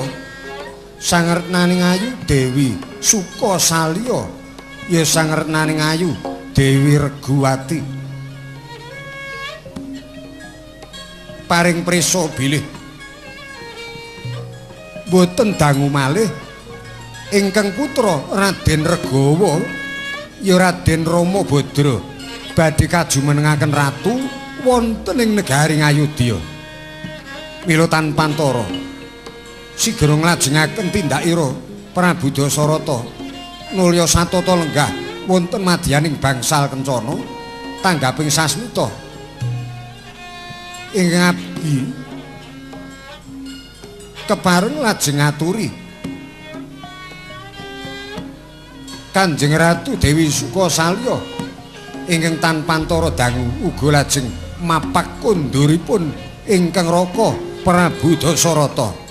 sangretnaning ayu Dewi Sukasalya ya sangretnaning ayu Dewi Reguwati. Paring prisa bilih boten dangu malih ingkang putra Raden Regawa ya Raden Rama Badra badhe kajumenengaken ratu wonten ing negari Ngayodya. Mila tanpa antara sigra nglajengaken tindakira Prabu Dasarata nulya satata lenggah wonten madyaning bangsal Kencana tanggaping sasmita ing abdi kepareng lajeng ngaturi Kanjeng Ratu Dewi Sukasalya ingkang tanpa antara dangu uga lajeng mapak konduripun ingkang raka Prabu Dasarata.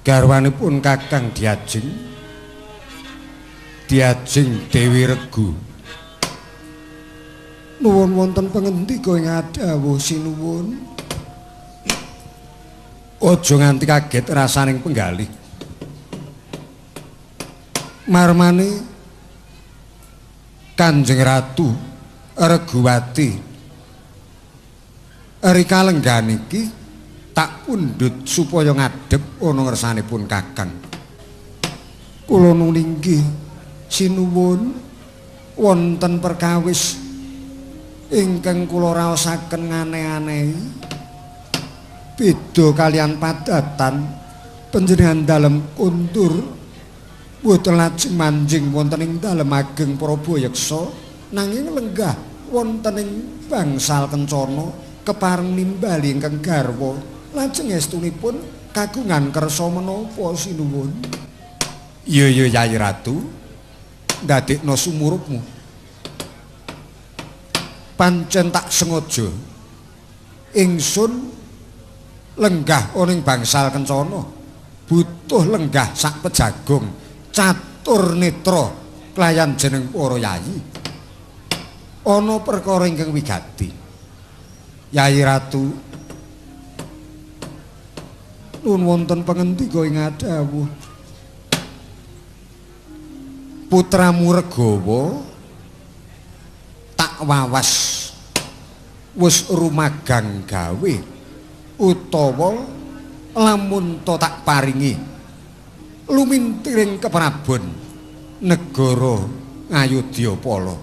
Garwanipun Kakang Diajeng Dewi Regu nuwun wonten pangendika ing adhawuh sinuwun aja nganti kaget rasaning penggalih marmane Kanjeng Ratu Reguwati rika lenggan iki tak pundhut supaya ngadhep ana ngersanipun Kakang. Kula nunggih sinuwun wonten perkawis ingkang kula raosaken ngane-anehi beda kalian padatan panjenengan dalem kuntur boten lajeng manjing wonten ing dalem ageng Prabayeksa nanging lenggah wonten ing bangsal Kencana kepareng nimbali ingkang garwa lajeng estunipun kagungan kersa menapa sinuwun. Iya Yayi Ratu ndadekno sumurupmu pancen tak sengaja ingsun lenggah ana ing bangsal Kencana butuh lenggah sak pejagong tur netra klayan jeneng para yayi. Ana perkara ingkang wigati. Yayi Ratu nuwun wonten pangendika ing adhawuh. Putramu Regawa tak wawas wis rumagang gawe utawa lamun to tak paringi lumintiring keprabon negara Ngayudyapala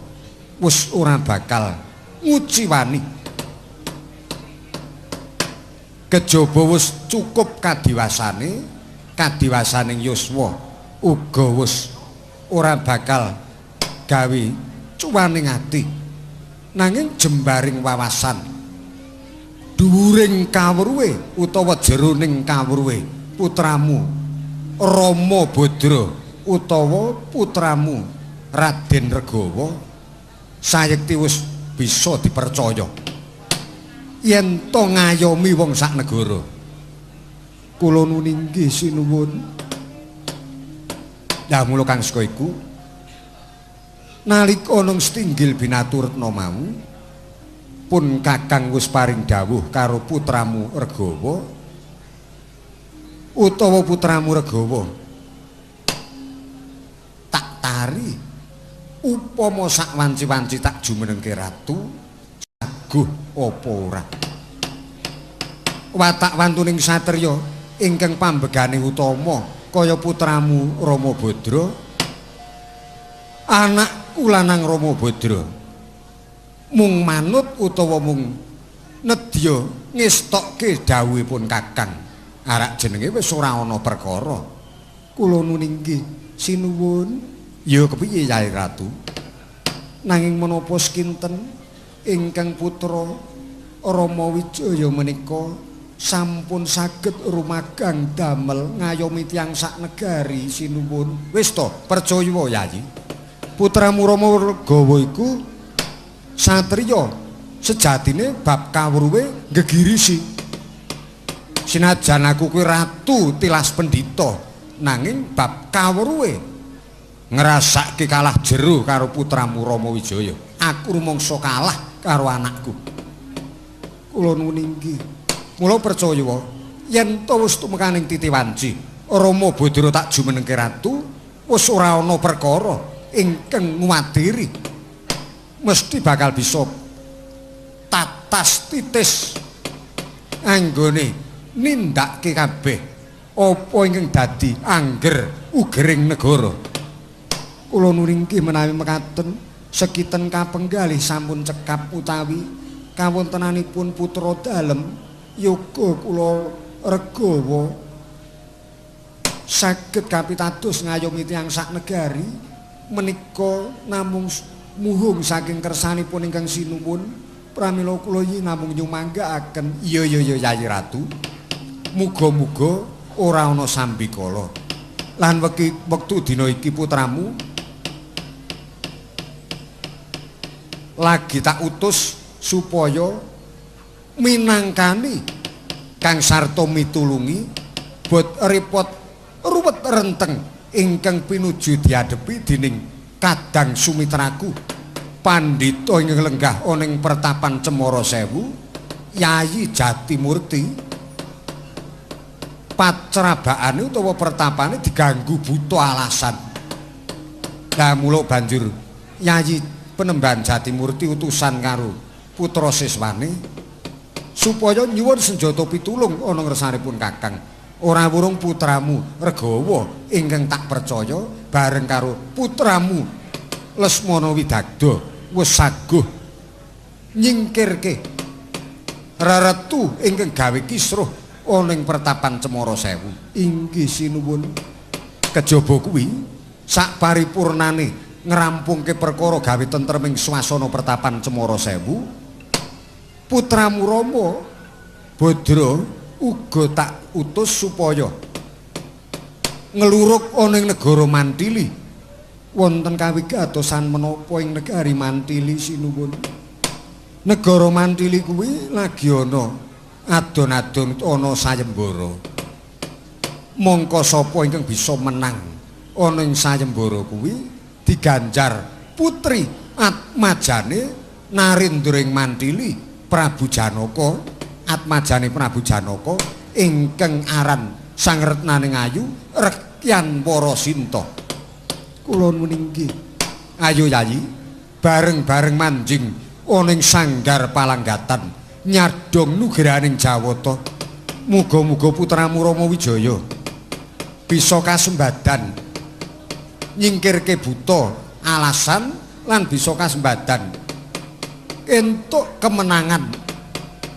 wis ora bakal nguciwani kejaba wis cukup kadiwasaning yuswa uga wis ora bakal gawe cuwaning ati nanging jembaring wawasan dhuwuring kawruhe utawa jeroning kawruhe putramu Rama Badra utawa putramu Raden Regawa sayekti wis bisa dipercaya yen to ngayomi wong sak negara. Kula nuwun inggih sinuwun. Lah mula kang saka iku nalika ana Stinggil Binaturna mau pun Kakang wis paring dawuh karo putramu Regawa utawa putramu Regawa tak tari upama sak wanci-wanci tak jumenengke ratu saguh apa ora. Watak wantuning satriya ingkang pambegane utama kaya putramu Rama Badra anakku lanang Rama Badra mung manut utawa mung nedya ngestokke dawuhipun Kakang arak jenenge wis ora ana perkara. Kula nuwun inggih sinuwun. Ya kepiye Yayi Ratu? Nanging menapa sekinten ingkang putra Rama Wijaya menika sampun saged rumagang damel ngayomi tiyang sak negari sinuwun. Wis to, percaya Yayi. Putramu Rama Regawa iku satriya sejatine bab kawruhe gegirisi. Sinajan aku kuwi ratu tilas pendhita, nanging bab kawruhe ngrasake kalah jero karo putramu Rama Wijaya. Aku rumangsa kalah karo anakku. Kula nuwun inggih. Mula percaya yen to wis tumekaning titi wanci Rama Badra tak jumenengke ratu wis ora ana perkara ingkang nguwadiri. Mesti bakal bisa tatas titis anggone nindakke kabeh apa ingkang dadi angger ugering negara. Kula nuwun inggih menawi mekaten sekiten kapenggalih sampun cekap utawi kawontenanipun putra dalem yoga kula Regawa saged kapitados ngayomi tiyang sak negari menika namung muhung saking kersanipun ingkang sinuwun pramila kula iki namung nyumanggaaken iya Yayi Ratu muga-muga ora ana sambikala lan wektu dina iki putramu lagi tak utus supaya minangkani kang sarta mitulungi bot repot ruwet renteng ingkang pinuju diadepi dening Kadang Sumitraku pandhita ingkang lenggah ana ing pertapan Cemara Sewu Yayi Jatimurti. Pacrabakane utawa pertapane diganggu buta alasan. Lah mula banjur Yayi Penemban Jatimurti utusan karo putra siswane supaya nyuwun senjata pitulung ana ngresanipun Kakang. Ora wurung putramu Regawa ingkang tak percaya bareng karo putramu Lesmana Widagda wis saguh nyingkirke reretu ingkang gawe kisruh ana ing pertapan Cemara Sewu. Inggih sinuwun. Kejaba kuwi sak paripurnane ngrampungke perkara gawe tentreming swasana pertapan Cemara Sewu putramu Rama Badra uga tak utus supaya ngeluruk ana ing negara Mantili wonten kawigatosan menapa ing negari Mantili sinuwun. Negara Mantili kuwi lagi ana adon-adon ana sayembara. Mongko sapa ingkang bisa menang ana ing sayembara kuwi diganjar putri atmajane Narendring Mantili Prabu Janaka atmajane Prabu Janaka ingkang aran Sang Retnaning Ayu Rekyan Warasinta. Kula nuninggi ayo Yayi bareng-bareng manjing ana ing sanggar palanggatan nyadong nugraning Jawata. Muga-muga putramu Rama Wijaya bisa kasembadan nyingkirke buta alasan lan bisa kasembadan entuk kemenangan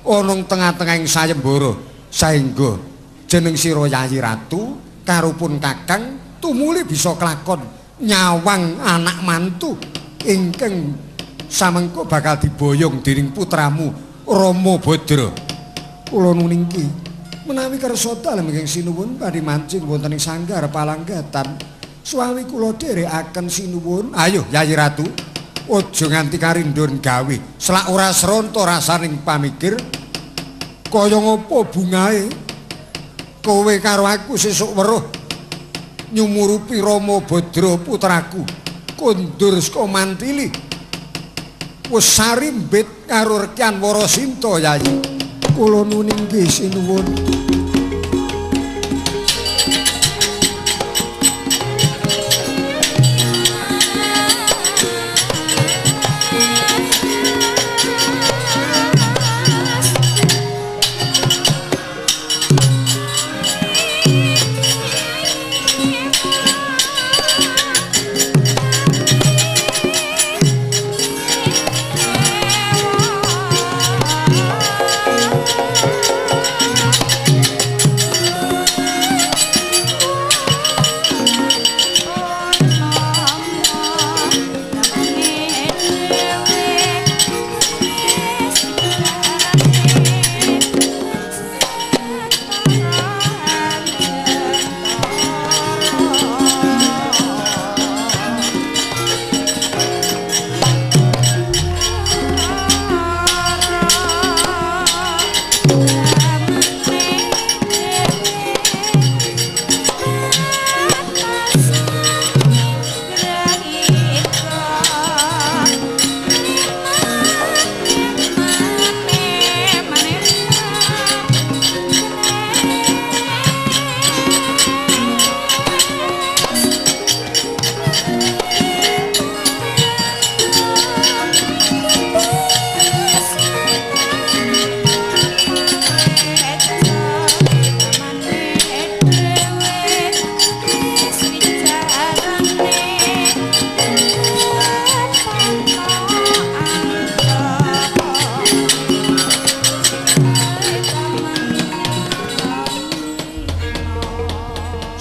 ana tengah-tengahing sayembara saengga jeneng sira Yayi Ratu karupun Kakang tumuli bisa kelakon nyawang anak mantu ingkang samengko bakal diboyong dening putramu Rama Badra. Kula nuninggi menawi kersa dalem ingkang sinuwun badhe mancing wonten ing sanggar palanggatan suami kula dherekaken sinuwun. Ayo Yayi Ratu aja nganti karindhon gawe selak ora sronto rasaning pamikir kaya ngapa bungae kowe karo aku sesuk weruh nyumurupi Rama Badra putraku kondur saka Mantili wis sarimbit karo Rekyan Warasinta. Yayi kula nuninggi sinuwun.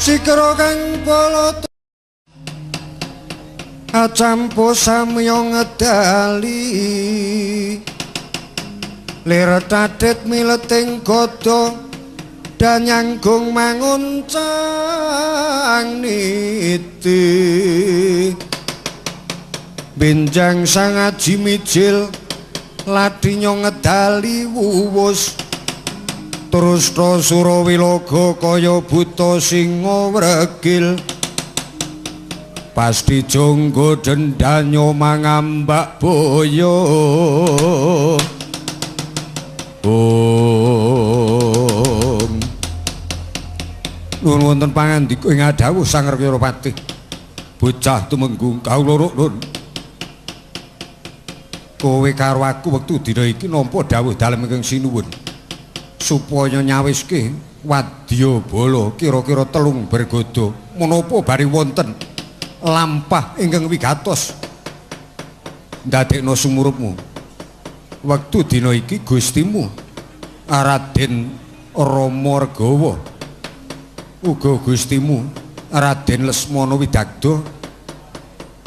Sikra kang palata acampo samya ngedali lir tadet mileting gada danyanggung manguncang niti benjang sang aji mijil ladhinya ngedali wuwus terus Surawilaga kaya buta singa wregil pasti jonggo dendanyo mangambak boyo nuwun wonten pangandika ing adhawuh Sang Rekyarapati bocah tumenggung kawula nun kowe karo aku wektu dina iki nampa dawuh dalem ingkang sinuwun supaya nyawiske wadya bala kira-kira 3 bergodo menapa bari wonten lampah ingkang wigatos ndadekno sumurupmu wektu dina iki Gustimu Raden Rama Regawa uga Gustimu Raden Lesmana Widagda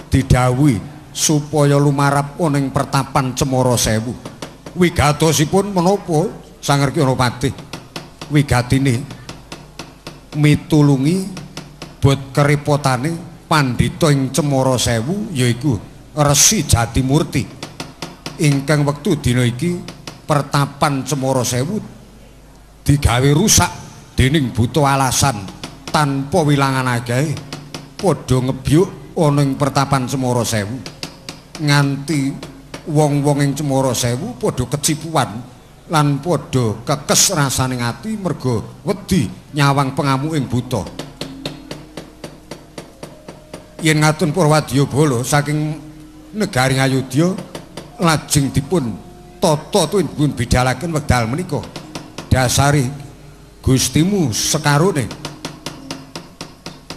didhawuhi supaya lumarap ana ing pertapan Cemara Sewu. Wigatosipun menapa Sang Rekyarapati? Wigatine mitulungi bot kerepotane pandhita ing Cemara Sewu yaiku Resi Jatimurti ingkang wektu dina iki pertapan Cemara Sewu digawe rusak dening buta alasan tanpa wilangan agahe padha ngebyuk ana ing pertapan Cemara Sewu. Nganti wong-wong ing Cemara Sewu padha kecipuan lan padha kekes rasaning ati merga wedi nyawang pengamuking buta. Yen ngatun Purwadyabala saking negari Ayodya lajeng dipun tata dipun bidhalaken wekdal menika. Dasari Gustimu sekarone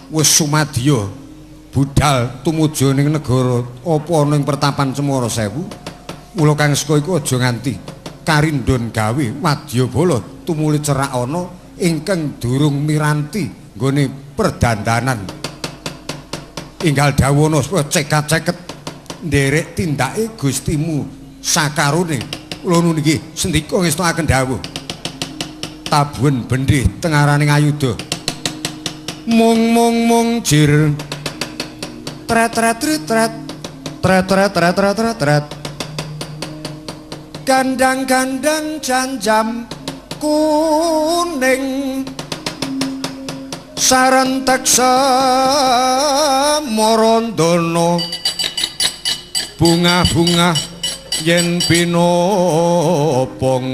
wis sumadya budhal tumuju ning negara apa ana ing pertapan Cemara Sewu. Mula Kang Seka iku aja nganti karindhon gawe wadyabala tumuli cerak ana ingkang durung miranti nggone perdandanan. Inggal dawana cekat-ceket nderek tindake Gustimu sakarone. Kula niki sendika ngestakaken dawuh. Tabuhen bendhe tengaraning Ayuda. Mung jir. Tret. Gandang-gandang janjam kuning. Sarentek samorondana bunga-bunga yen pinopong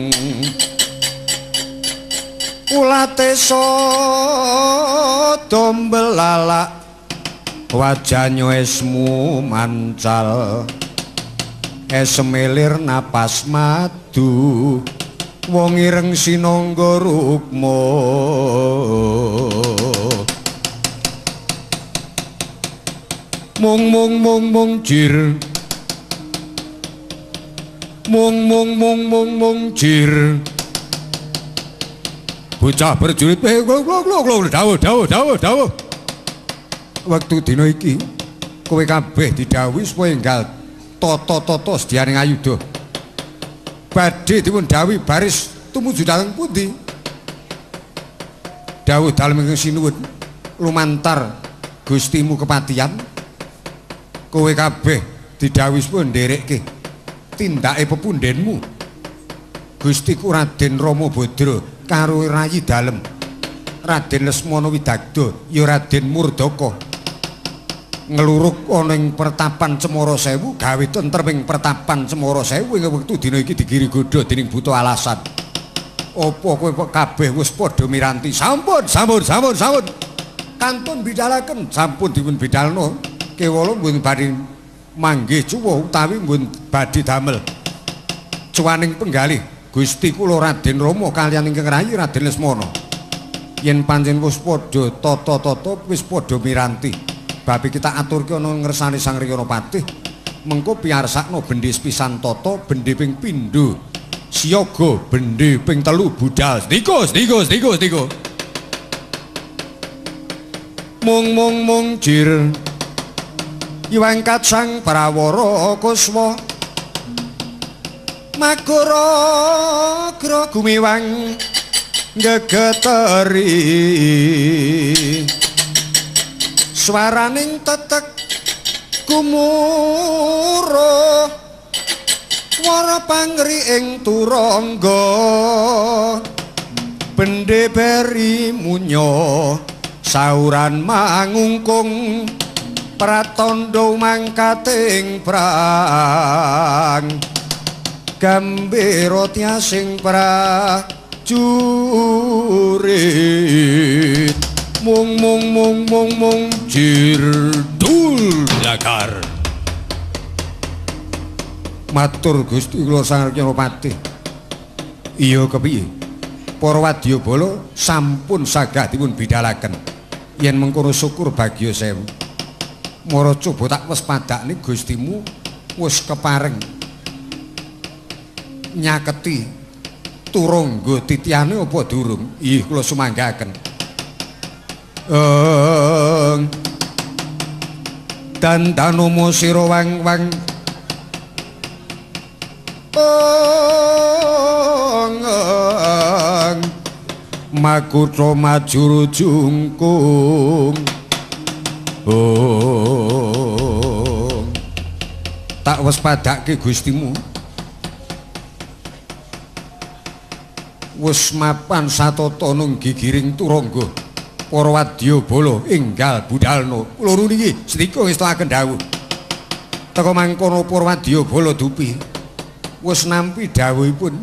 ulate sada mbelalak wajahnya esmu mancal esmelir napas madu wong ireng sinangga rukma mung jir mung jir bocah berjurit dawuh wektu dina iki kowe kabeh didhawuhi supaya enggal tata-tata sedyaning Ayuda badhe dipun dawuhi baris tumuju dhateng pundi. Dawuh dalem ingkang sinuwun lumantar Gustimu kepatihan kowe kabeh didhawuhi supaya nderekke tindake pepundhenmu. Gustiku Raden Ramabadra karo Rayi Dalem Raden Lesmana Widagda ya Raden Murdaka ngluruk ana ing pertapan Cemara Sewu gawe tentrem ing pertapan Cemara Sewu ing wektu dina iki digiri godha dening buta alasan. Apa kowe kabeh wis padha miranti? Sampun. Kantun bidhalaken sampun dipun bidhalna kewala mboten badhe manggih cuwuh utawi mboten badhe damel cuwaning penggalih Gusti kula Raden Rama kaliyan ingkang rayi Raden Lesmana. Yen pancen wis padha tata-tata wis padha miranti babi kita aturke ana ngersane Sang Ryanapati mengko piyarsakna bendhe sepisan tata bendhe ping pindho siyaga bendhe ping telu budal ndika mung jir iwangkat sang prawara kuswa magara gra gumiwang gegeteri swaraning tetek gumuruh wara pangri ing turangga bendhe beri munyo sauran mangungkung pratandha mangkating prang gambira tyasing prajurit mung jirdul dakar. Matur Gusti kula Sang Ryanapati. Iya kepiye? Para wadyabala sampun sagah dipun bidhalaken. Yen mengkono syukur bagya sewu. Mara coba tak wis padakne Gustimu wis kepareng nyaketi turangga titiane apa durung? Ih kula sumanggaken. Dandanomo sira wang-wang makutra majuru jungkung tak wis padake Gustimu wis mapan satata nung gigiring turangga para wadyabala enggal budalna kula niki sedika ngestakaken dawuh teka mangkono para wadyabala dupi wis nampi dawuhipun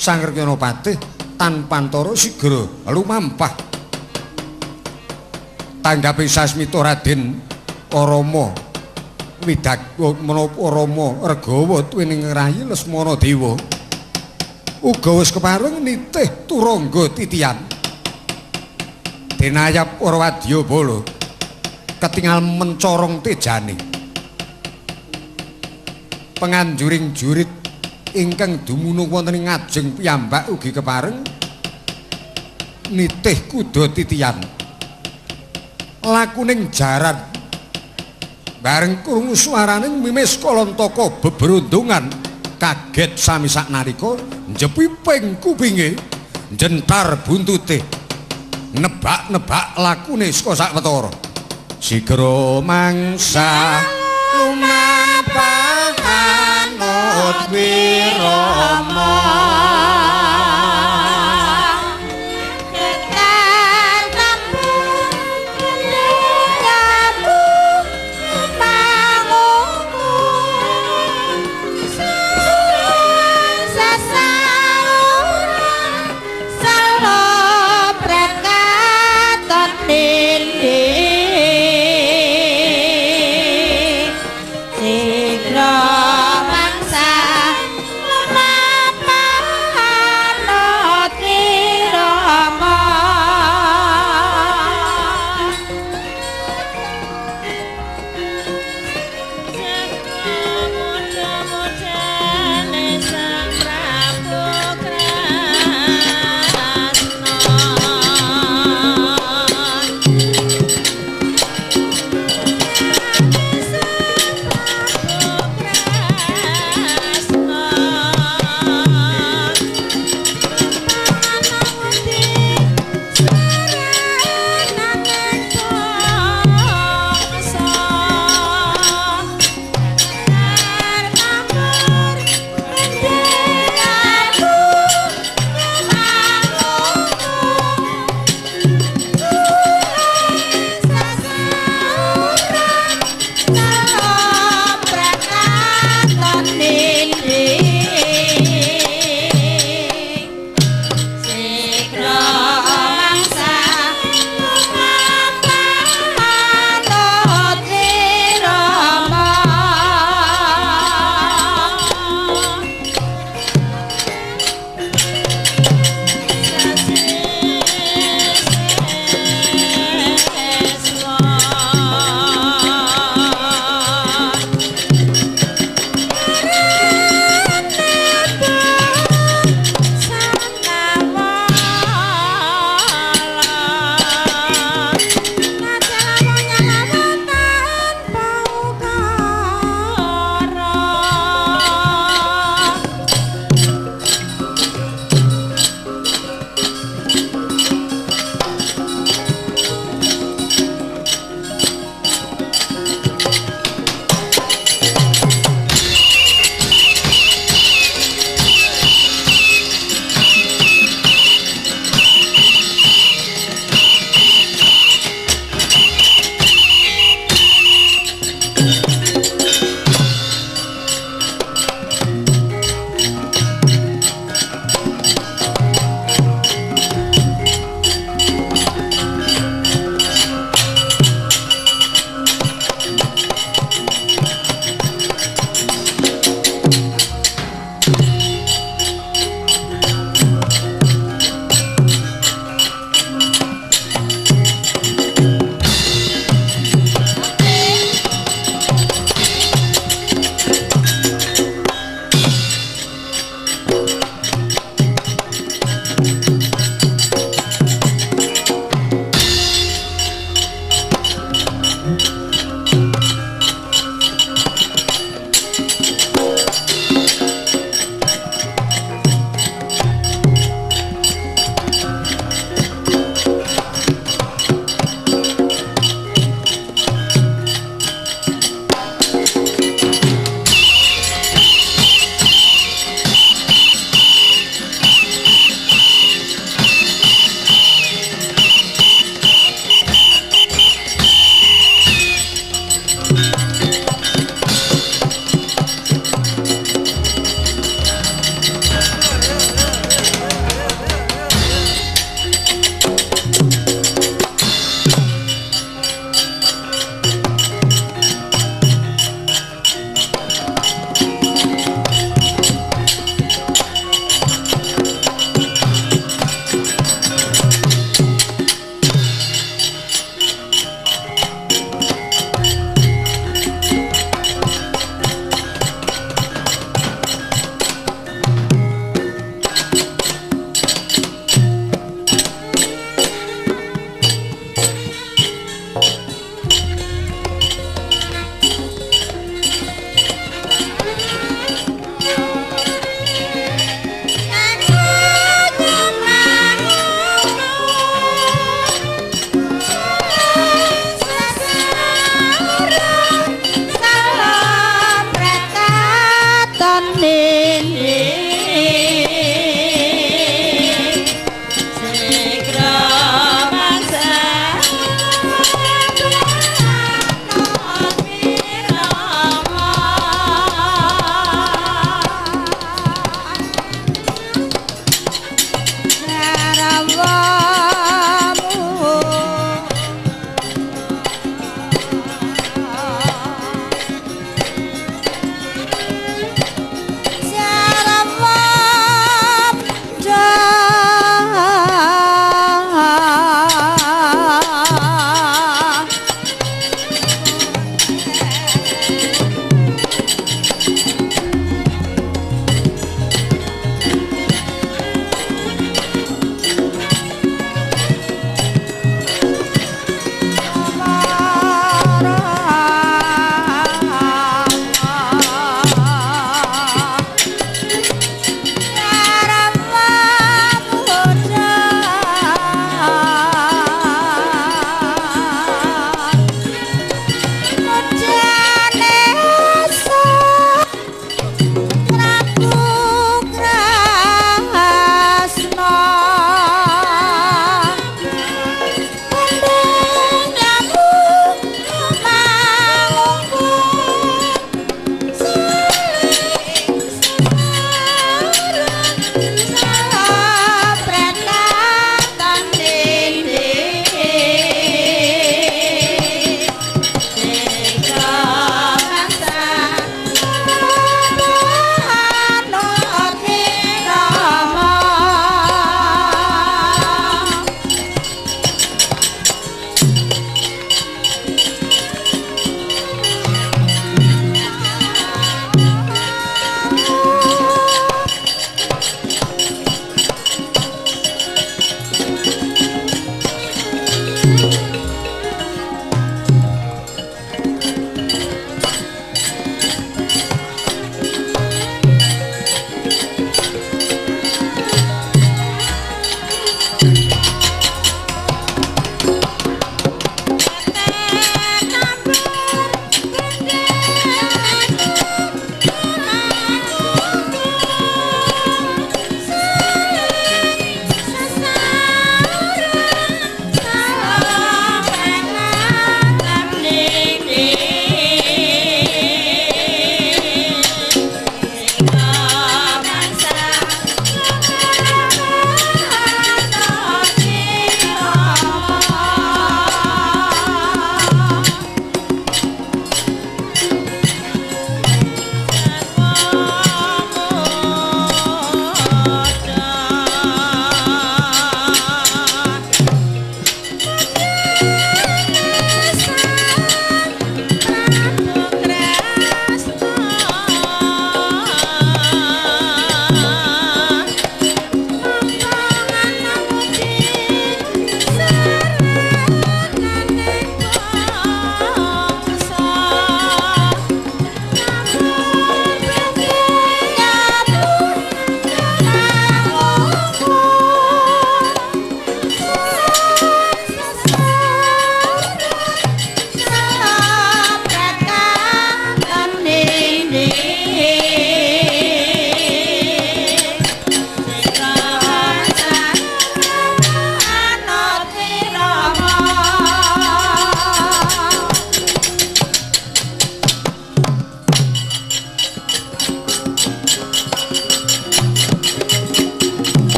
Sang Rekyana Patih tanpa antara sigra lumampah tanggaping sasmita Raden Rama Widakwa menapa Rama Regawa tuwuning rayi Lesmana Dewa uga wis kepareng nitih turangga titian denayap para wadyabala ketingal mencorong tejane penganjuring jurit ingkang dumunung wonten ing ngajeng piyambak ugi kepareng nitih kuda titian lakuning jaran bareng krungu swaraning Mimis Kalantaka bebrondongan kaget sami saknalika njepiping kupinge njentar buntute nebak-nebak lakune saka sawetara sigra mangsa lumampah anut wirama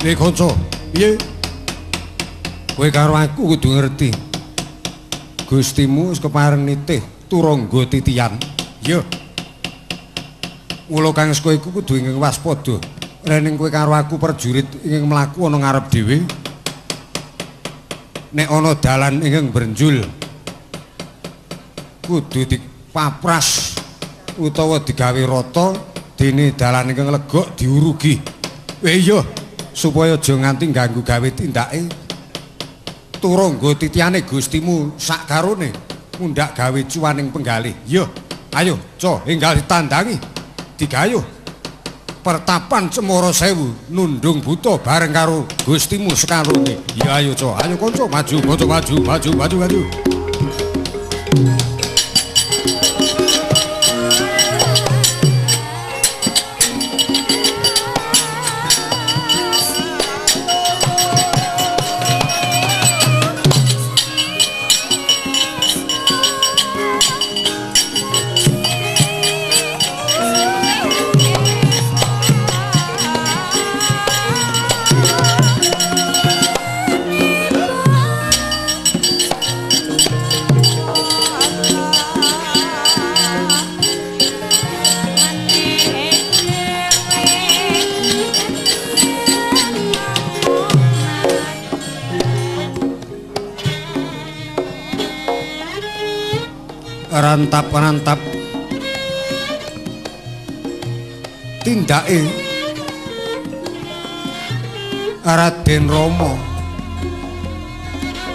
Le kanca, piye? Kowe karo aku kudu ngerti. Gustimu wis kepareng nitih turangga titian. Iya. Mula kang kowe iku kudu ing waspada. Rening kowe karo aku perjurit ing mlaku ana ngarep dhewe. Nek ana dalan ing brenjul kudu dipapras utawa digawe rata dene dalan ing legok diurugi. Iya, supaya aja nganti ganggu gawe tindake. Turangga titiane Gustimu sak karone mundak gawe cuaning penggalih. Iya, ayo, co enggal ditandangi. Digayuh pertapan Cemara Sewu nundung buta bareng karo Gustimu sekarone. Ya ayo, co, ayo kanca maju, kanca maju. Rantap-rantap tindake Raden Rama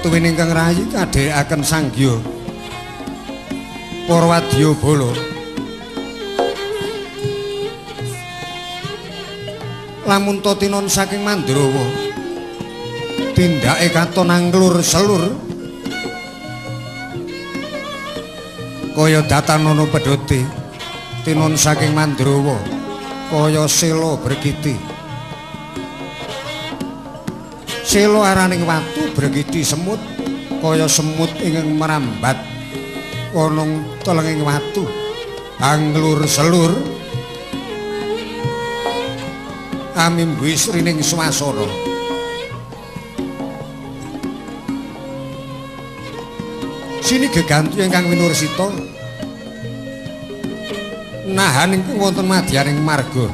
tuwin ingkang rayi kadherekaken Sanggya para wadyabala lamun to tinon saking Mandrawa tindake katon anglur selur kaya datanana pedhote tinon saking Mandrawa kaya sela bregiti sela araning watu bregiti semut kaya semut ingkang merambat ana telenging watu anglur selur amimbu srining swasana sini gegantu ingkang winursita nahan ingkang wonten madyaning marga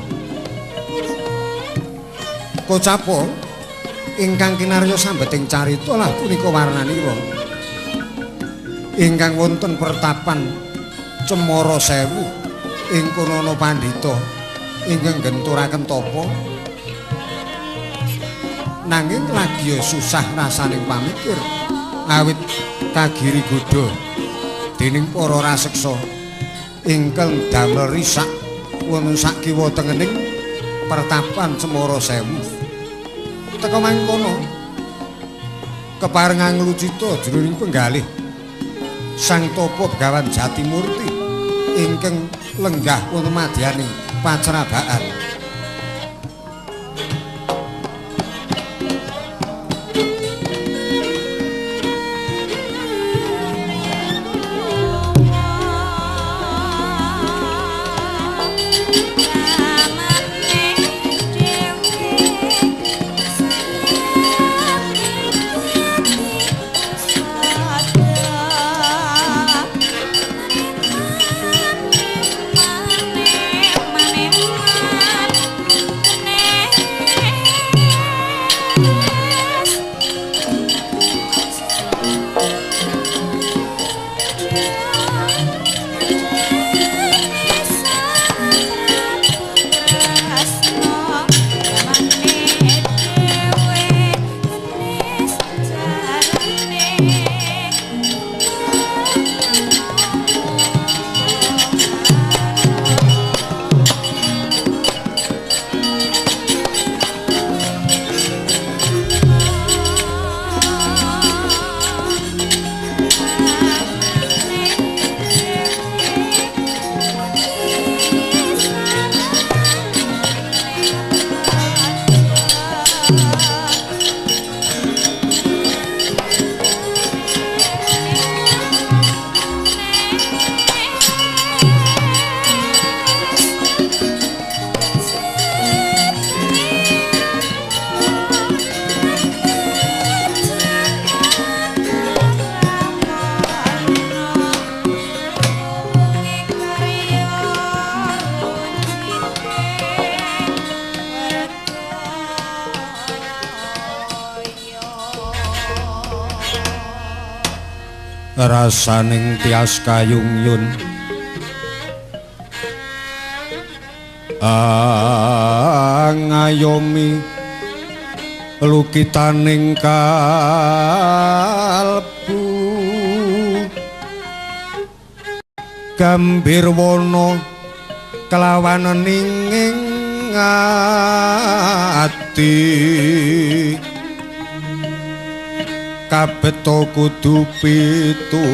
kocapa ingkang kinarya sambeting carita lah punika warnanira ingkang wonten pertapan Cemara Sewu ing kono ana pandhita ingkang genturaken tapa nanging lagi susah rasaning pamikir awit kagiri godha dening para raseksa ingkang damel risak wonten sak kiwa tengening pertapan Cemara Sewu. Teka mangkono keparengan nglucita jroning penggalih Sang Tapa Begawan Jatimurti ingkang lenggah wonten madyaning pacrabaan. rasaning tias kayungyun ngayomi lukitaning kalbu gambir wana kelawan ninging ati kabeta kudu pitutur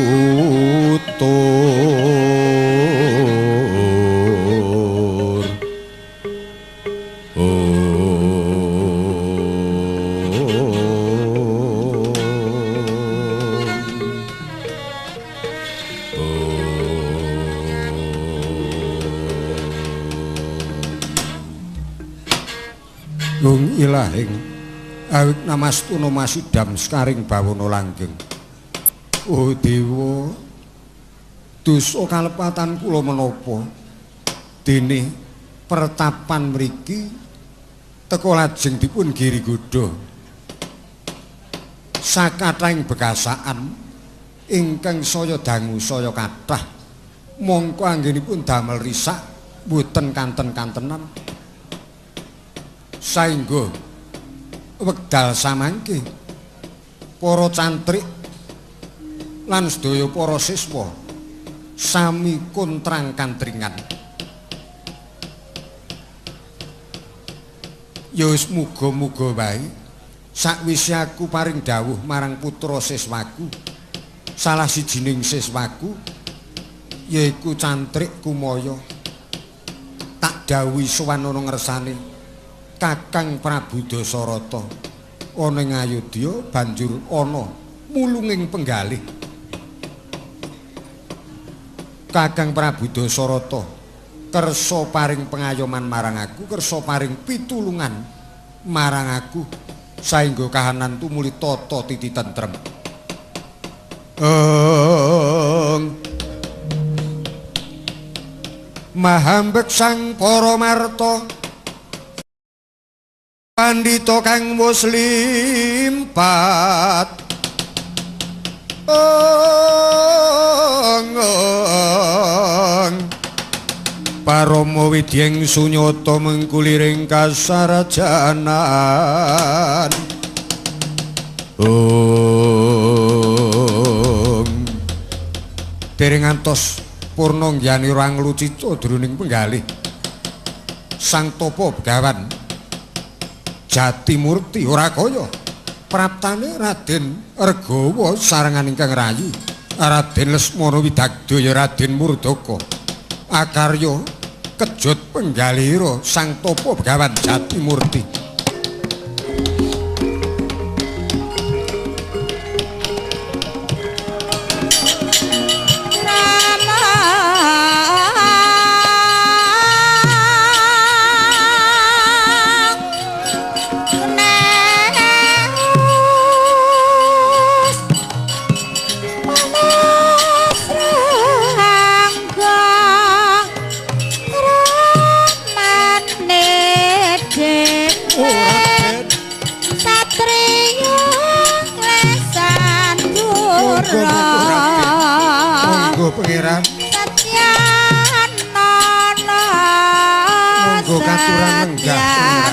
Nung ilahing awit namastuna masudam skaring bawana langgeng. Oh dewa, dosa kalepatan kula menapa dene pertapan mriki teka lajeng dipun giri-godha sakathahing bekasaan ingkang saya dangu saya kathah mongko anggenipun damel risak mboten kanten-kantenan saengga wekdal samangke para cantrik lan sedaya para siswa sami kontrang kantringan ya wis muga-muga wae sakwise aku paring dawuh marang putra siswaku salah sijining siswaku yaiku cantrik kumaya tak dawuhi sowan ana ngersane Kakang Prabu Dasarata ana ing Ayodya banjur ana mulunging penggalih Kakang Prabu Dasarata kersa paring pengayoman marang aku kersa paring pitulungan marang aku saengga kahanan tumuli tata titi tentrem Mahambek sang para marta Pandita kang muslimpat Parama widyeng sunyata mengkuliring kasarajanan Dereng ngantos purna nggiyani ora nglucita druning penggalih Sang Tapa Begawan Jatimurti ora kaya praptane Raden Regawa sarengan ingkang rayi Raden Lesmana Widagdaya Raden Murdaka akarya kejut penggalihira Sang Tapa Begawan Jatimurti Pangeran Satyana monggo katuran lenggah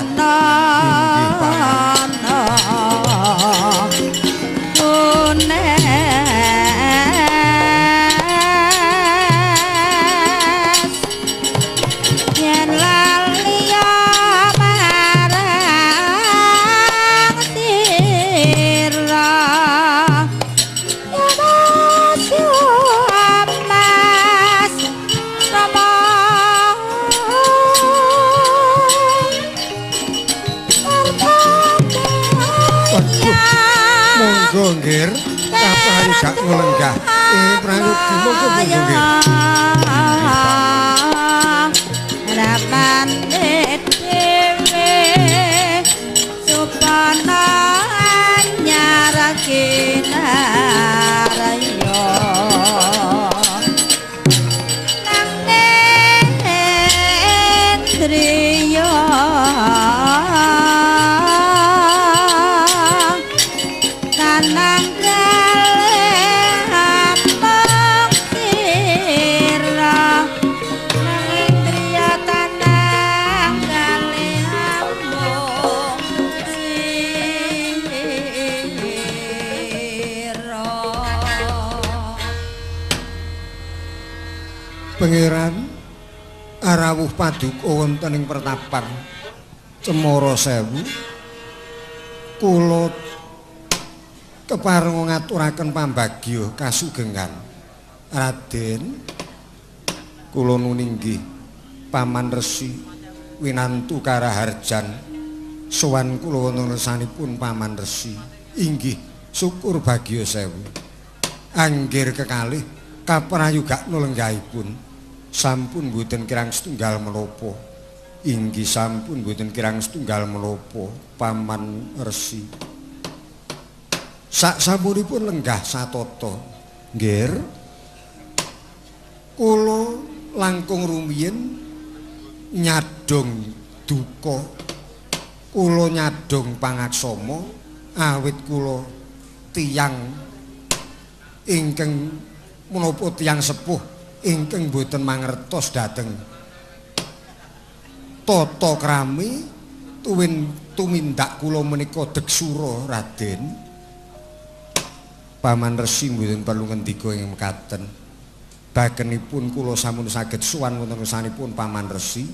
Nggir kapayu gak nglenggah prayogi monggo nggih harapan dhewe supana nyarake naraya nang triya Nang Pangeran arawuh paduka wonten ing pertapan Cemara Sewu kula kepareng ngaturaken pambagya kasugengan Raden kula nuninggih Paman Resi winantu Karaharjan sowan kula wonten ngersanipun Paman Resi inggih syukur bagya sewu anggir kekalih kaprayogakna lenggahipun sampun boten kirang setunggal menapa inggih sampun boten kirang setunggal menapa Paman Resi sak sampuripun lenggah satata nggih kula langkung rumiyin nyadong duka kula nyadong pangaksama awit kula tiyang ingkang menapa tiyang sepuh ingkang boten mangertos dhateng tata krami tumindak kula menika deksura Raden Paman Resi mboten perlu ngendika ing mekaten bagenipun kula sampun saged sowan wonten ngersanipun Paman Resi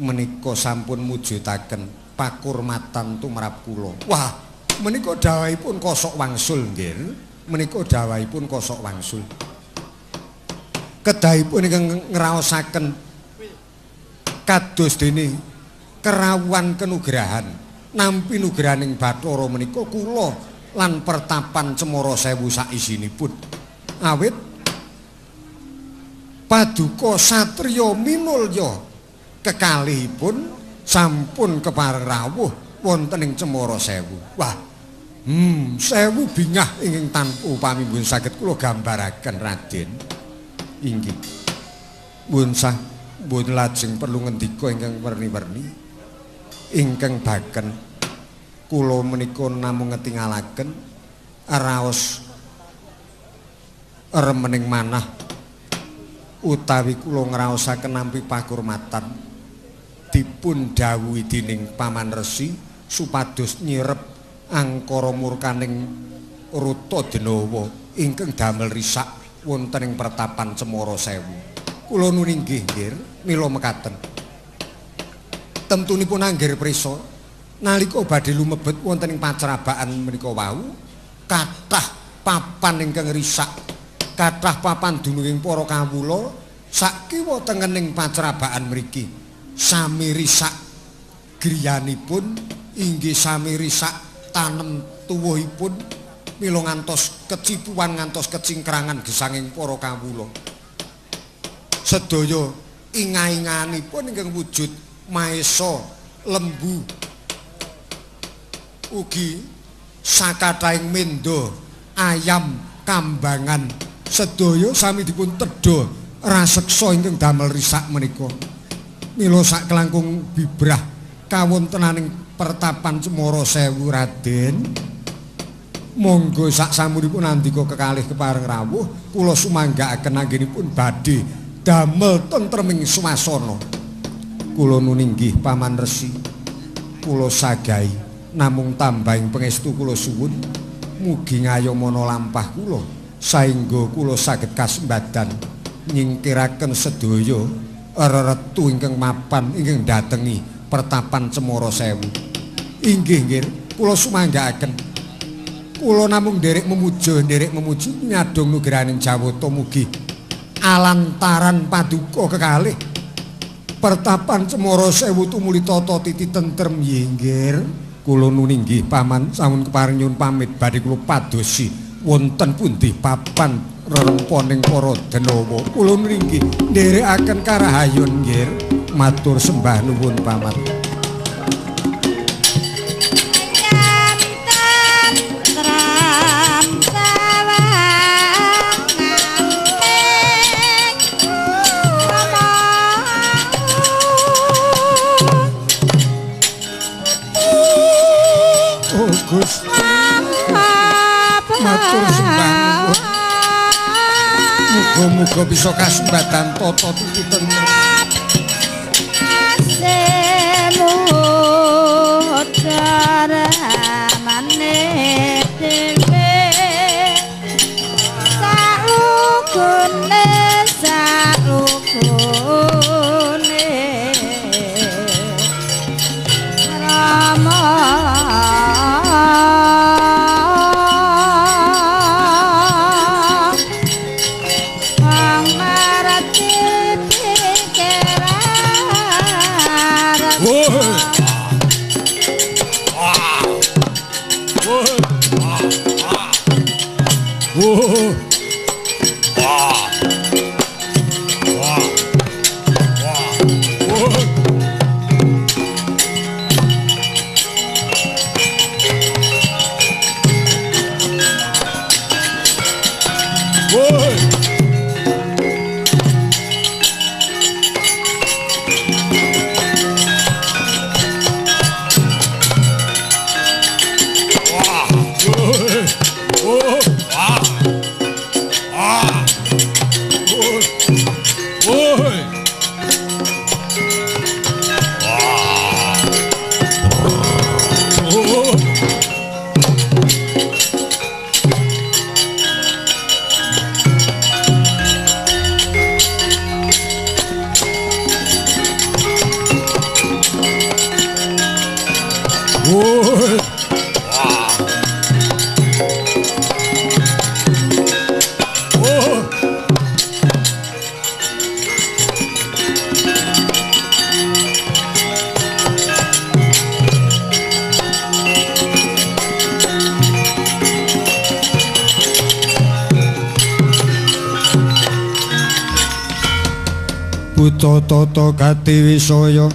menika sampun mujudaken pakurmatan tumrap kula wah menika dawuhipun kosok wangsul nggih menika dawuhipun kosok wangsul kedahipun ingkang ngraosaken kados dene kerawuhan kenugrahan nampi nugrahaning Bathara menika kula lan pertapan Cemara Sewu sak isinipun awit paduka satriya minulya kekalihipun sampun kepareng rawuh wonten ing Cemara Sewu wah sewu bingah ingkang tanpa upami pun saged kula gambaraken Raden inggih pun lajeng perlu ngendika ingkang werni-werni ingkang baken kula menika namung ngetingalaken raos remening manah utawi kula ngraosaken nampi pakurmatan dipun dawuhi dening Paman Resi supados nyirep angkara murkaning Rutadenawa ingkang damel risak wonten ing pertapan Cemara Sewu. Kula nuninggih nggih mila mekaten. Temtunipun anggir prisa nalika badhe lumebet wonten ing pacrabaan menika wau kathah papan ingkang risak, kathah papan dununging para kawula sakiwa tengening pacrabaan mriki sami risak griyanipun inggih sami risak tanem tuwuhipun mila ngantos kecipuan ngantos kecingkrangan gesanging para kawula sedaya inga-inganipun ingkang wujud maesa lembu ugi sakathahing menda ayam kambangan sedaya sami dipun tedha raseksa ingkang damel risak menika mila sak kelangkung bibrah kawontenaning pertapan Cemara Sewu Raden monggo sak samunipun andika kekalih kepareng rawuh kula sumanggaaken anggenipun badhe damel tentreming swasana kula nuninggih Paman Resi kula sagahi namung tambahing pangestu kula suwun mugi ngayomana lampah kula saengga kula saged kasembadan nyingkiraken sedaya reretu ingkang mapan ingkang datengi pertapan Cemara Sewu inggih nggih kula sumanggaaken kula namung nderek memuji nyadong nugrahaning Jawata mugi alantaran paduka kekalih pertapan Cemara Sewu tumuli tata titi tentrem nggih kula nuninggih Paman sampun kepareng nyuwun pamit badhe kula padosi wonten pundi papan reremponing para denawa kula nuninggih nderekaken karahayon nggih matur sembah nuwun Paman Gusti matur sembah nuwun muga-muga bisa kasembatan tata tititen semu dara maneh dhewe saukune sauku Buta Tata Gati Wisaya